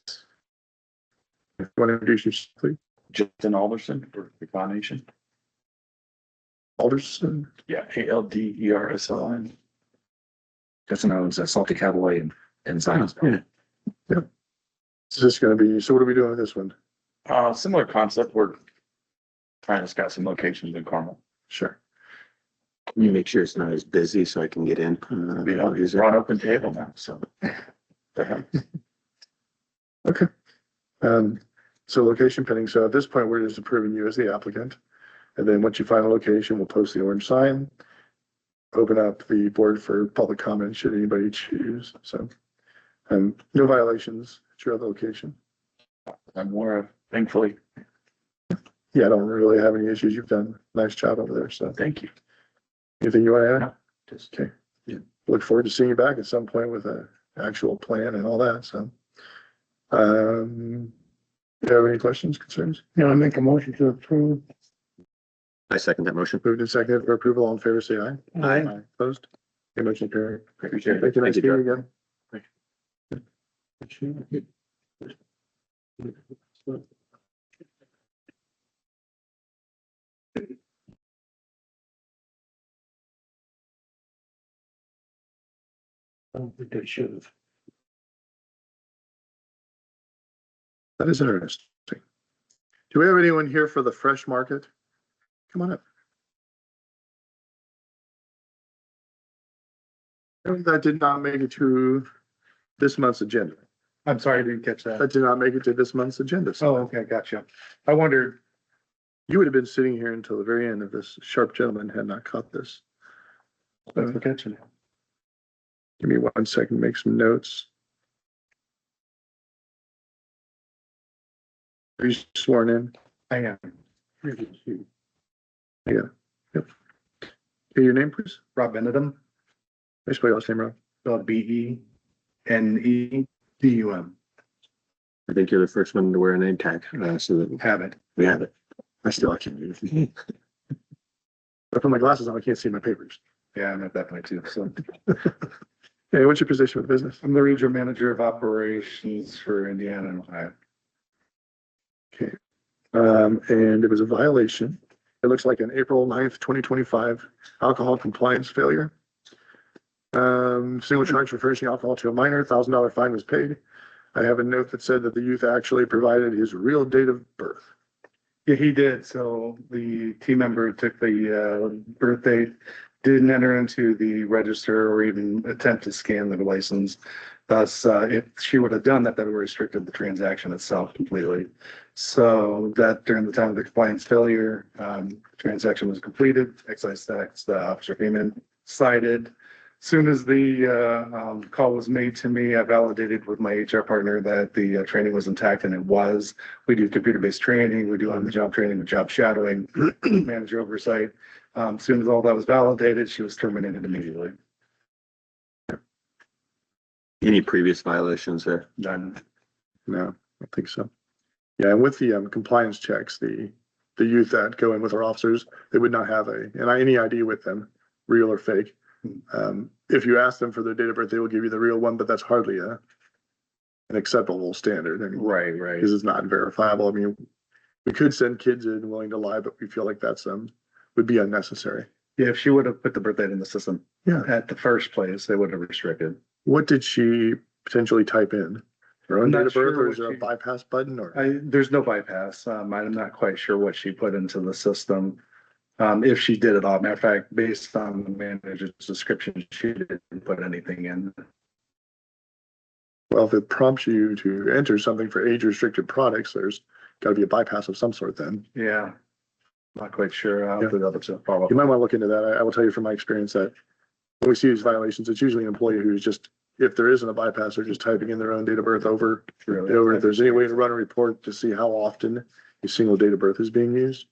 If you want to introduce yourself, please. Justin Alderson for the Cow Nation. Alderson. Yeah, ALDERSON. Justin owns Salty Cowboy and Zionsville. Yeah. Is this gonna be, so what are we doing with this one? Similar concept. We're trying to scout some locations in Carmel. Sure. Can you make sure it's not as busy so I can get in? We're on open table now, so. Okay. So location pending. So at this point, we're just approving you as the applicant. And then once you find a location, we'll post the orange sign. Open up the board for public comment should anybody choose. So, no violations at your other location. I'm more, thankfully, Yeah, I don't really have any issues. You've done a nice job over there. So thank you. anything you want to add? Just Okay. Yeah. Look forward to seeing you back at some point with a actual plan and all that. So, do you have any questions, concerns? You know, I make a motion to approve. I second that motion. Moved and seconded for approval. All in favor, say aye. Aye. Opposed? Okay, motion carried. Appreciate it. Thank you. Nice Thank to you, meet you again. I don't think they should have. That is interesting. Do we have anyone here for the fresh market? Come on up. That did not make it to this month's agenda. I'm sorry, I didn't catch that. That did not make it to this month's agenda. Oh, So okay, gotcha. I wondered, you would have been sitting here until the very end if this sharp gentleman had not caught this. thanks for catching it. Give me 1 second, make some notes. Are you sworn in? I am. Yeah. Yep. Okay, your name, please? Rob Benedum. I spell your last name wrong. BENEDUM. I think you're the first one to wear a name tag, so that Have it. we have it. I can't do it. I put my glasses on, I can't see my papers. Yeah, I'm at that point too. So Hey, what's your position with the business? I'm the regional manager of operations for Indiana and Ohio. Okay. And it was a violation. It looks like an April 9th, 2025 alcohol compliance failure. Single charge for furnishing alcohol to a minor, $1,000 fine was paid. I have a note that said that the youth actually provided his real date of birth. Yeah, he did. So the team member took the birth date, didn't enter into the register or even attempt to scan the license. Thus, if she would have done that, that would have restricted the transaction itself completely. So that during the time of the compliance failure, transaction was completed, excise tax, the officer came in, cited. Soon as the call was made to me, I validated with my HR partner that the training was intact, and it was. We do computer-based training, we do on-the-job training, job shadowing, manager oversight. As soon as all that was validated, she was terminated immediately. Any previous violations there? Done. No, I don't think so. Yeah, and with the compliance checks, the youth that go in with our officers, they would not have any ID with them, real or fake. If you ask them for their date of birth, they will give you the real one, but that's hardly an acceptable standard. I mean, Right. because it's not verifiable. I mean, we could send kids in willing to lie, but we feel like that's would be unnecessary. Yeah, if she would have put the birth date in the system Yeah. at the first place, they would have restricted. What did she potentially type in? Her own I'm date not of birth, sure or what is there a she- bypass button, or? There's no bypass. I'm not quite sure what she put into the system. If she did at all. Matter of fact, based on the manager's description, she didn't put anything in. Well, if it prompts you to enter something for age restricted products, there's got to be a bypass of some sort then. Yeah. Not quite sure. I'll Yeah. have to double check, follow You up. might want to look into that. I will tell you from my experience that when we see these violations, it's usually an employee who's just, if there isn't a bypass, they're just typing in their own date of birth over. If there's any way to run a report to see how often a single date of birth is being used.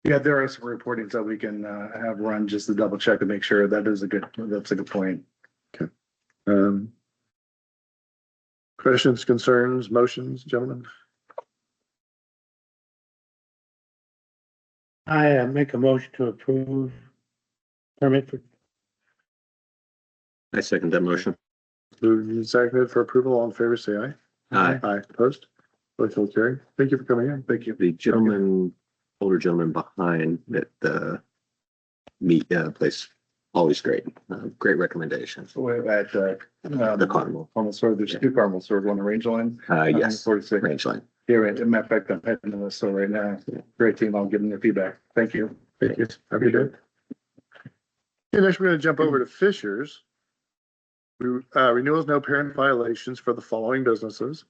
Yeah, there are some reportings that we can have run just to double check to make sure that's a good point. Questions, concerns, motions, gentlemen? I make a motion to approve permit for I second that motion. Moved and seconded for approval. All in favor, say aye. Aye. Aye, opposed? Motion will carry. Thank you for coming in. Thank you. The older gentleman behind at the meat place, always great. Great recommendation. So we're at The Carnival. Carmel store. There's two Carmel stores, one in Range Line. Yes, 46. range line. Here, as a matter of fact, I'm heading to the store right now. Great team. I'll give them their feedback. Thank you. Thank you. Have a good day. Okay, next we're gonna jump over to Fisher's. Renewals, no parent violations for the following businesses.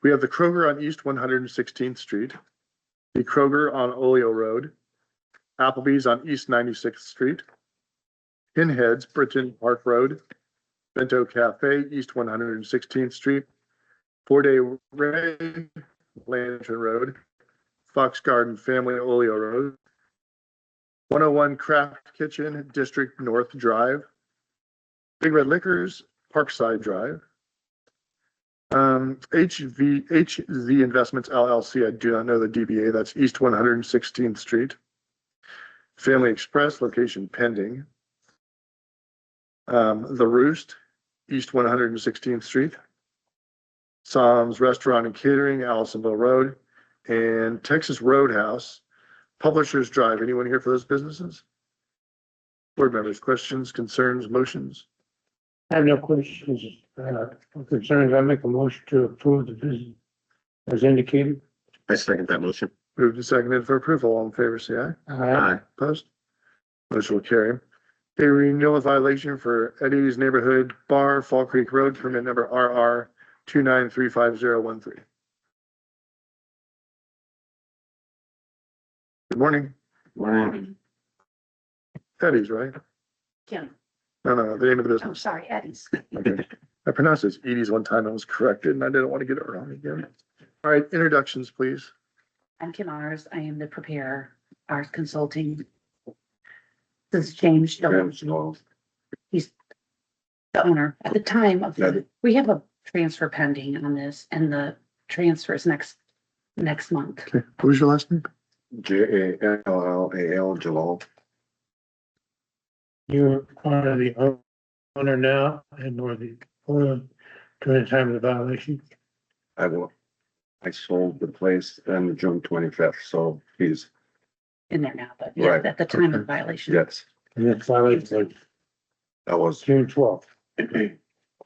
We have the Kroger on East 116th Street, the Kroger on Oleo Road, Applebee's on East 96th Street, Pinheads, Bridgeton Park Road, Bento Cafe, East 116th Street, 4-Day Ray, Lantern Road, Fox Garden Family, Oleo Road, 101 Craft Kitchen, District North Drive, Big Red Liquors, Parkside Drive, HZ Investments LLC, I do not know the DBA, that's East 116th Street. Family Express, location pending. The Roost, East 116th Street. Sam's Restaurant and Catering, Allisonville Road, and Texas Roadhouse, Publishers Drive. Anyone here for those businesses? Board members, questions, concerns, motions? I have no questions, or concerns. I make a motion to approve the business as indicated. I second that motion. Moved and seconded for approval. All in favor, say aye. Aye. Opposed? Motion will carry. A renewal violation for Eddie's Neighborhood Bar, Fall Creek Road, permit number RR 2935013. Good morning. Morning. Eddie's, right? Kim. No, the name of the Oh, business. sorry, Eddie's. Okay. I pronounced it as Edie's one time and was corrected, and I didn't want to get it wrong again. All right, introductions, please. I'm Kim Ars. I am the preparer, Ars Consulting. This is James Jones. He's The owner, at the time of, That- we have a transfer pending on this and the transfer is next month. Okay, what was your last name? Jallal, Jalal. You're part of the owner now and or the owner during the time of the violation. I sold the place on June 25th, so he's, In there now, but yeah, Right. at the time of the violation. yes, And that violation was that was June 12th.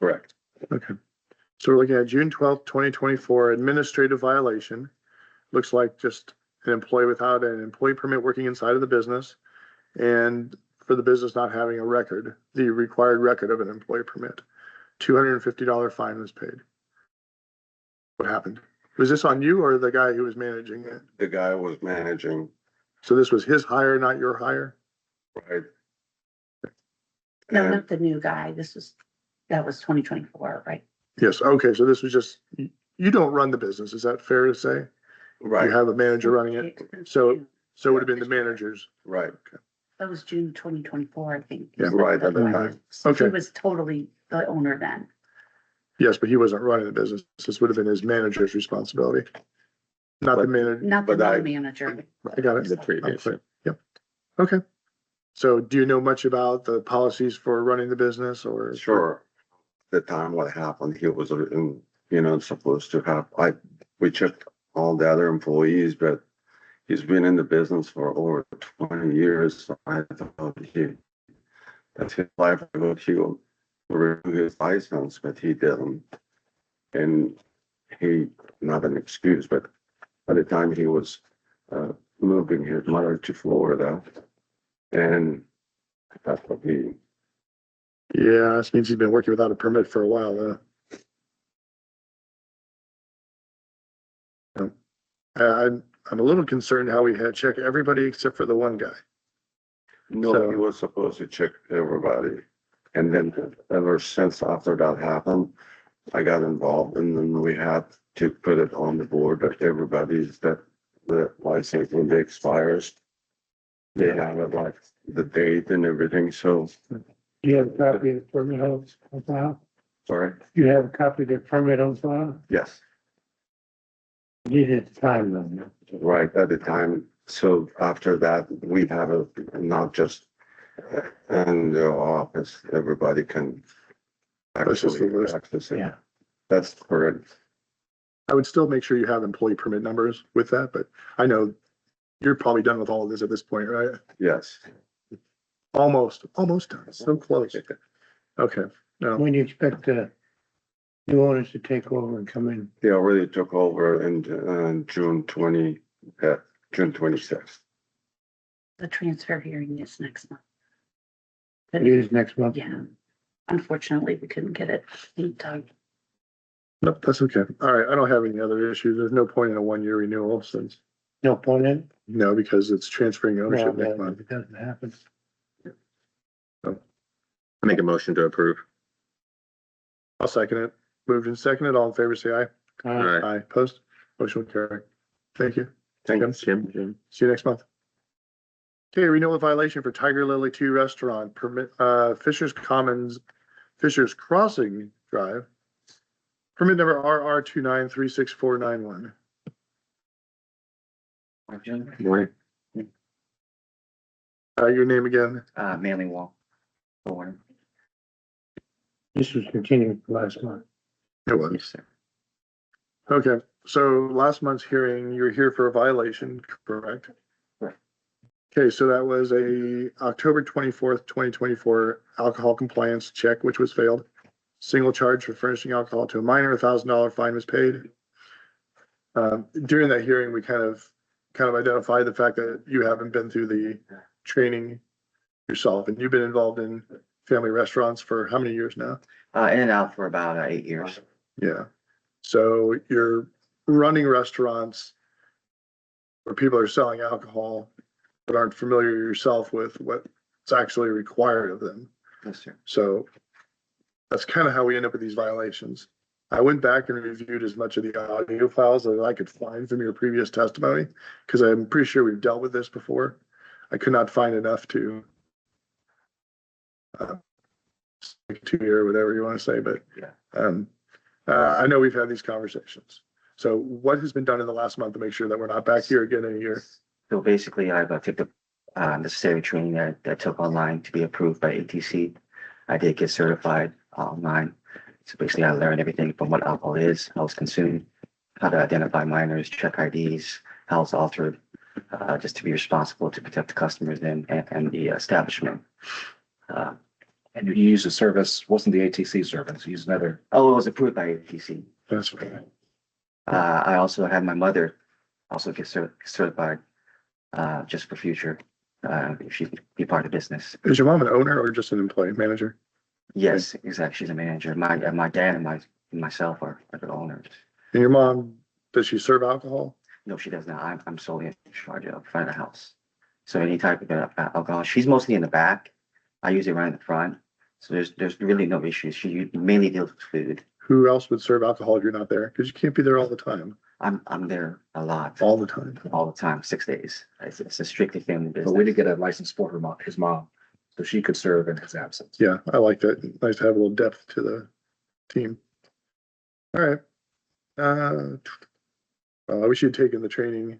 correct. Okay. So we're looking at June 12th, 2024 administrative violation. Looks like just an employee without an employee permit working inside of the business. And for the business not having a record, the required record of an employee permit. $250 fine was paid. What happened? Was this on you or the guy who was managing it? The guy was managing, So this was his hire, not your hire? right? No, And- not the new guy. That was 2024, right? Yes, okay, so this was just, you don't run the business, is that fair to say? You Right, have a manager running it, so it would have been the manager's. right, That was June 2024, I think. Yeah. right at the time. So he Okay. was totally the owner then. Yes, but he wasn't running the business. This would have been his manager's responsibility. Not the manager. Not the But I- manager. I got it. The previous. Okay, yep. Okay. So do you know much about the policies for running the business or? Sure. The time what happened, he was, supposed to have, we checked all the other employees, but he's been in the business for over 20 years. So I thought that's his livelihood. He will renew his license, but he didn't. And he, not an excuse, but by the time he was moving his mother to Florida, and that's what he, Yeah, this means he's been working without a permit for a while, though. I'm a little concerned how we had checked everybody except for the one guy. no, So- he was supposed to check everybody. And then ever since after that happened, I got involved and then we had to put it on the board that everybody's that the license when it expires. They have it like the date and everything, so, You have a copy of the permit on file? sorry, You have a copy of the permit on file? yes, Needed time then. right at the time. So after that, we have a, not just in the office, everybody can That's just the actually list. access it. Yeah. That's correct. I would still make sure you have employee permit numbers with that, but I know you're probably done with all of this at this point, right? Yes. Almost done, so close. Okay, no, When you expect new owners to take over and come in? They already took over in June 26th. The transfer hearing is next month. It is next month? Yeah. Unfortunately, we couldn't get it in time. no, that's okay. All right, I don't have any other issues. There's no point in a 1-year renewal since, No point in? no, because it's transferring ownership Well, next month. It doesn't happen. I make a motion to approve. I'll second it. Moved and seconded. All in favor, say aye. All right. Aye, opposed? Motion will carry. Thank you. Thanks, Jim. See you next month. Okay, renewal violation for Tiger Lily 2 Restaurant, permit, Fisher's Commons, Fisher's Crossing Drive. Permit number RR2936491. Morning. Your name again? Manly Wall. Thorn. This was continued last month. It was. Okay, so last month's hearing, you were here for a violation, correct? Correct. Okay, so that was a October 24th, 2024 alcohol compliance check, which was failed. Single charge for furnishing alcohol to a minor, $1,000 fine was paid. During that hearing, we kind of identified the fact that you haven't been through the training yourself, and you've been involved in family restaurants for how many years now? In and out for about 8 years. Yeah. So you're running restaurants where people are selling alcohol, but aren't familiar yourself with what's actually required of them. Yes, sir. So that's kind of how we end up with these violations. I went back and reviewed as much of the audio files as I could find from your previous testimony, because I'm pretty sure we've dealt with this before. I could not find enough to 2 year, or whatever you want to say, but Yeah. I know we've had these conversations. So what has been done in the last month to make sure that we're not back here again in a year? So basically, I've took the necessary training that I took online to be approved by ATC. I did get certified online. So basically, I learned everything from what alcohol is, how it's consumed, how to identify minors, check IDs, how it's altered, just to be responsible to protect the customers and the establishment. And you used a service, wasn't the ATC service, you used another. Oh, it was approved by ATC. That's right. I also had my mother also get certified, just for future, if she could be part of the business. Is your mom an owner or just an employee manager? Yes, exactly. She's a manager. My dad and myself are the owners. And your mom, does she serve alcohol? No, she does not. I'm solely in charge of front of the house. So any type of alcohol, she's mostly in the back. I usually run in the front. So there's really no issues. She mainly deals with food. Who else would serve alcohol if you're not there? Because you can't be there all the time. I'm there a lot. All the time. All the time, 6 days. It's a strictly family business. But we did get a license for his mom, so she could serve in his absence. Yeah, I like that. Nice to have a little depth to the team. All right. I wish you'd taken the training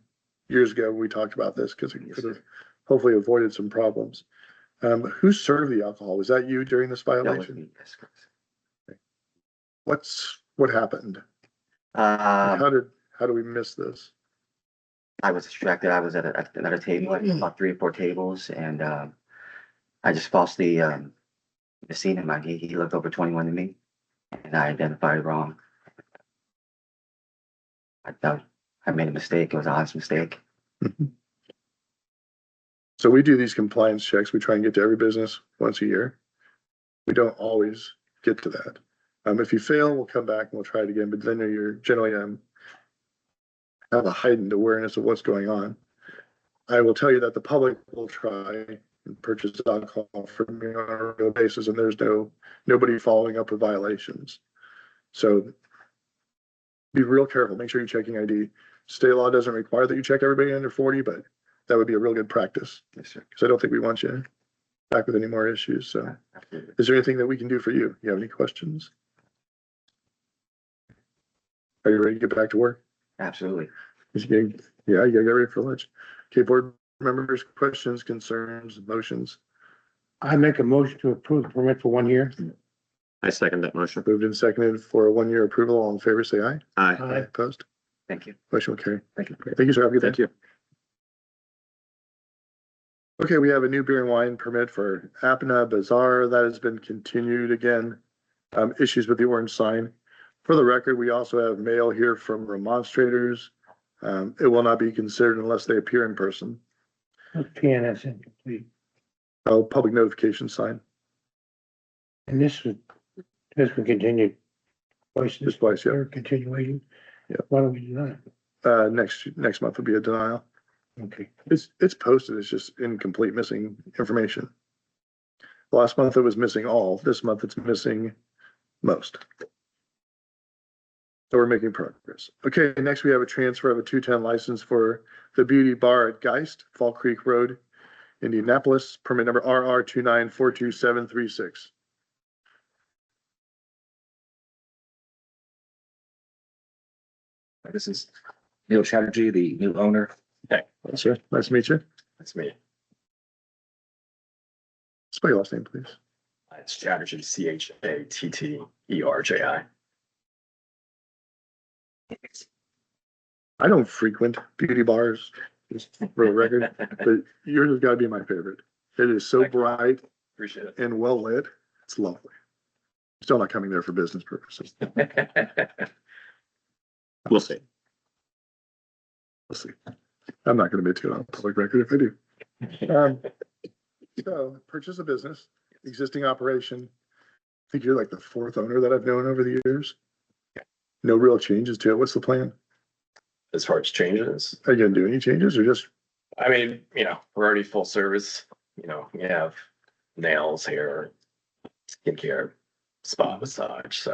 years ago when we talked about this because it could have hopefully avoided some problems. Who served the alcohol? Was that you during this That was violation? me, yes, correct. What happened? How do we miss this? I was distracted. I was at another table, about 3 or 4 tables, and I just falsely seen him. He looked over 21 to me, and I identified wrong. I thought I made a mistake. It was an honest mistake. So we do these compliance checks. We try and get to every business once a year. We don't always get to that. If you fail, we'll come back and we'll try it again, but then you're generally have a heightened awareness of what's going on. I will tell you that the public will try and purchase alcohol from me on a regular basis, and there's nobody following up with violations. So be real careful. Make sure you're checking ID. State law doesn't require that you check everybody under 40, but that would be a real good practice. Yes, sir. Because I don't think we want you back with any more issues. So Absolutely. is there anything that we can do for you? You have any questions? Are you ready to get back to work? Absolutely. You gotta get ready for lunch. Okay, board members, questions, concerns, motions? I make a motion to approve the permit for 1 year. I second that motion. Moved and seconded for a 1-year approval. All in favor, say aye. Aye. Aye. Opposed? Thank you. Motion will carry. Thank you. Thank you, sir. Have a good day. Thank you. Okay, we have a new beer and wine permit for Apna Bazaar. That has been continued again. Issues with the orange sign. For the record, we also have mail here from remonstrators. It will not be considered unless they appear in person. PNS incomplete. Oh, public notification sign. And this has been continued. Just twice, yeah. Or continuation. Yeah. Why don't we do that? Next month will be a denial. Okay. It's posted. It's just incomplete, missing information. Last month it was missing all. This month it's missing most. So we're making progress. Okay, next we have a transfer of a 210 license for the Beauty Bar at Geist, Fall Creek Road, Indianapolis, permit number RR2942736. This is Neil Chatterjee, the new owner. Sir, nice to meet you. That's me. Spell your last name, please. It's Chatterjee, Chatterjei. I don't frequent beauty bars, just for the record, but yours has got to be my favorite. It is so bright Appreciate it. and well lit. It's lovely. Still not coming there for business purposes. We'll see. We'll see. I'm not going to admit to it on public record if I do. So purchase a business, existing operation. I think you're like the 4th owner that I've known over the years. No real changes to it. What's the plan? As far as changes, Are you going to do any changes or just, I mean, we're already full service. We have nails, hair, skincare, spa, massage.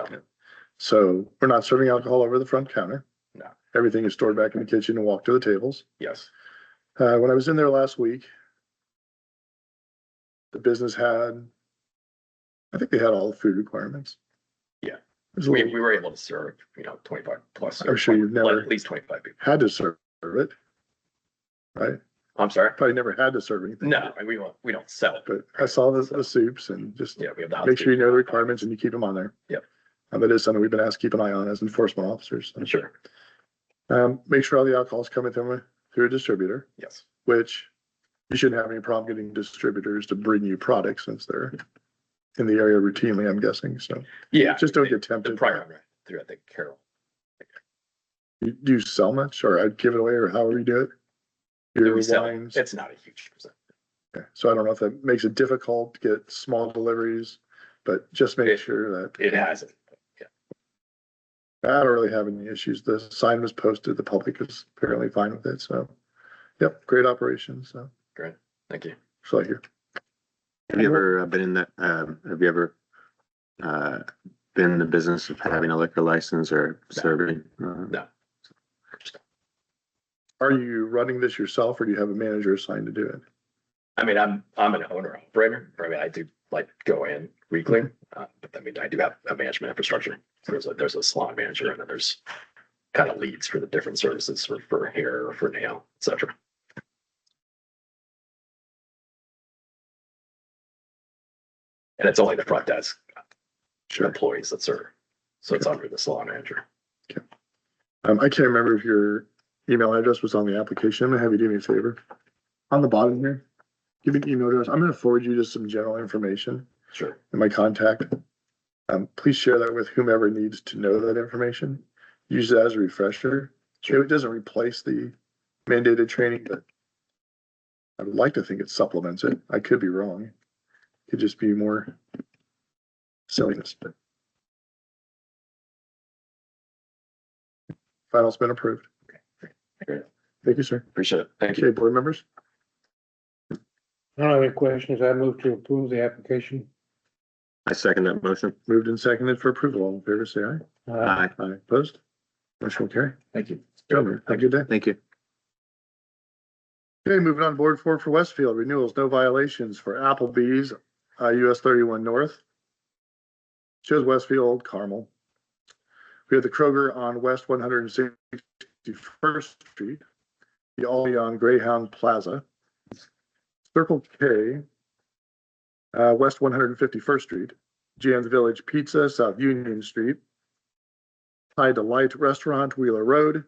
so we're not serving alcohol over the front counter? No. Everything is stored back in the kitchen and walked to the tables. Yes. When I was in there last week, the business had I think they had all the food requirements. Yeah. There's a We little- were able to serve, 25 plus. I'm sure you've never- At least 25 people. had to serve it. Right? I'm sorry? Probably never had to serve anything. No, we don't sell it. But I saw the soups and just Yeah, we have the. make sure you know the requirements and you keep them on there. Yep. That is something we've been asked to keep an eye on as enforcement officers. So. Sure. Make sure all the alcohol is coming through a distributor, Yes. which you shouldn't have any problem getting distributors to bring you products since they're in the area routinely, I'm guessing. So Yeah. just don't get The tempted. prior through, I think, Carol. Do you sell much or I'd give it away or however you do it? Your We sell, wines. it's not a huge percent. Okay. So I don't know if that makes it difficult to get small deliveries, but just make sure that It hasn't. I don't really have any issues. The sign was posted. The public is apparently fine with it. So, yep, great operation. So, Great. Thank you. so I hear. Have you ever been in that, have you ever been in the business of having a liquor license or serving? No. Are you running this yourself or do you have a manager assigned to do it? I mean, I'm an owner operator. I mean, I do like go in weekly, but I mean, I do have a management infrastructure. So there's a salon manager and then there's kind of leads for the different services for hair or for nail, et cetera. And it's only the front desk employees that serve. So it's under the salon manager. I can't remember if your email address was on the application. I'm gonna have you do me a favor. On the bottom here, give me an email address. I'm gonna forward you just some general information Sure. and my contact. Please share that with whomever needs to know that information. Use it as a refresher. It doesn't replace the mandated training, but I would like to think it supplements it. I could be wrong. Could just be more silliness, but final's been approved. Great. Thank you, sir. Appreciate it. Thank Okay, you. board members? I don't have any questions. I move to approve the application. I second that motion. Moved and seconded for approval. All in favor, say aye. Aye. Aye. Opposed? Motion will carry. Thank you. Gentlemen, have a good day. Thank you. Okay, moving on, board four for Westfield renewals, no violations for Applebee's, US 31 North. Shows Westfield, Carmel. We have the Kroger on West 161st Street, the Aldi on Greyhound Plaza, Circle K, West 151st Street, Jan's Village Pizza, South Union Street, High Delight Restaurant, Wheeler Road.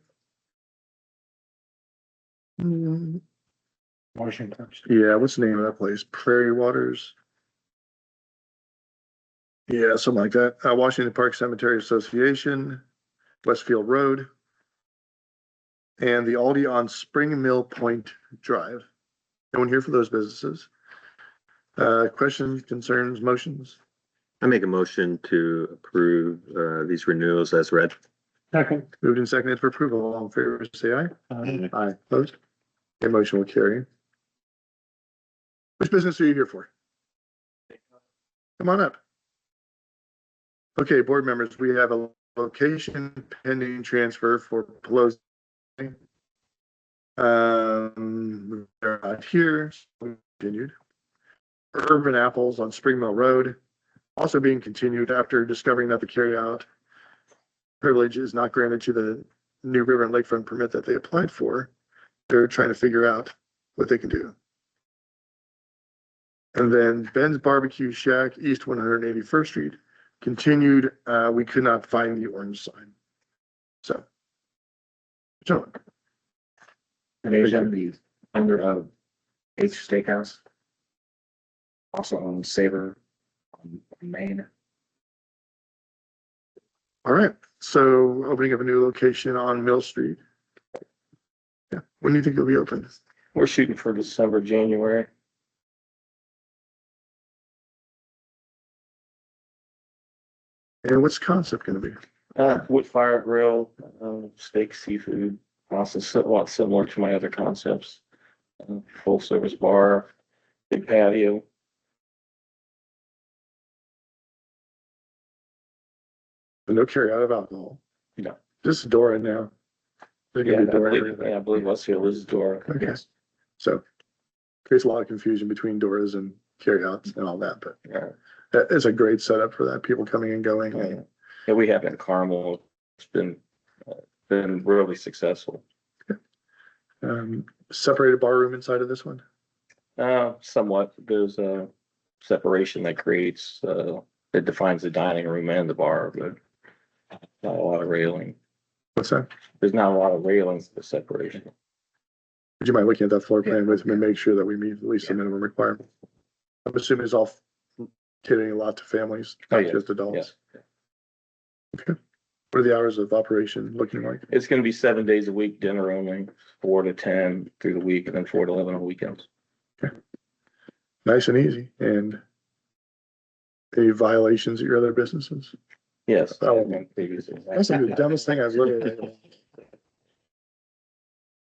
Washington. Yeah, what's the name of that place? Prairie Waters. Yeah, something like that. Washington Park Cemetery Association, Westfield Road. And the Aldi on Spring Mill Point Drive. No one here for those businesses. Questions, concerns, motions? I make a motion to approve these renewals as read. Second. Moved and seconded for approval. All in favor, say aye. Aye. Opposed? A motion will carry. Which business are you here for? Come on up. Okay, board members, we have a location pending transfer for Pelosi. They're not here, so we continued. Urban Apples on Spring Mill Road, also being continued after discovering that the carryout privilege is not granted to the New River and Lakefront permit that they applied for. They're trying to figure out what they can do. And then Ben's Barbecue Shack, East 181st Street, continued. We could not find the orange sign. So, gentlemen, And there's the owner of H Steakhouse. Also owns Savor on Main. all right. So opening up a new location on Mill Street. Yeah. When do you think it'll be open? We're shooting for December, January. And what's the concept going to be? Wood fire grill, steak, seafood, also somewhat similar to my other concepts. Full service bar, big patio. No carry out of alcohol. No. Just Dora now. There can Yeah, be Dora. I believe Westfield is Dora. Okay. Yes. So creates a lot of confusion between Doras and carryouts and all that, but Yeah. It's a great setup for that, people coming and going. And Yeah, we have in Carmel. It's been really successful. separated bar room inside of this one. Somewhat. There's a separation that creates, it defines the dining room and the bar, but not a lot of railing. What's that? There's not a lot of railings for separation. Would you mind looking at that floor plan with me and make sure that we meet at least the minimum requirement? I'm assuming it's all catering a lot to families, Oh, not yes, just adults. yes. Okay. What are the hours of operation looking like? It's gonna be 7 days a week, dinner only, 4 to 10 through the week, and then 4 to 11 on weekends. Nice and easy. And any violations at your other businesses? Yes. Oh. That's the dumbest thing I've literally.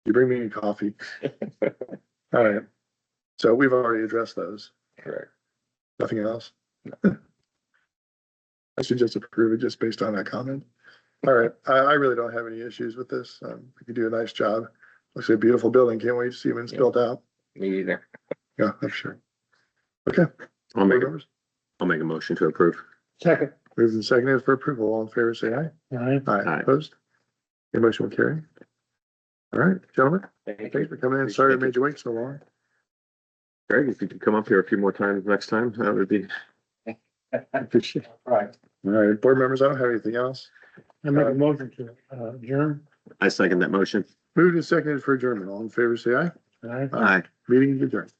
You bring me coffee. All right. So we've already addressed those. Correct. Nothing else? I should just approve it just based on that comment. All right. I really don't have any issues with this. You do a nice job. Looks like a beautiful building. Can't wait to see when it's built out. Me either. Yeah, I'm sure. Okay. I'll make, Board members? I'll make a motion to approve. Second. Moved and seconded for approval. All in favor, say aye. Aye. Aye. Opposed? The motion will carry. All right, gentlemen, Thank thanks for coming in. Sorry I made you wait so long. Greg, if you could come up here a few more times next time, that would be. Appreciate it. Right. All right, board members, I don't have anything else. I make a motion to adjourn. I second that motion. Moved and seconded for adjournment. All in favor, say aye. Aye. Aye. Meeting is adjourned.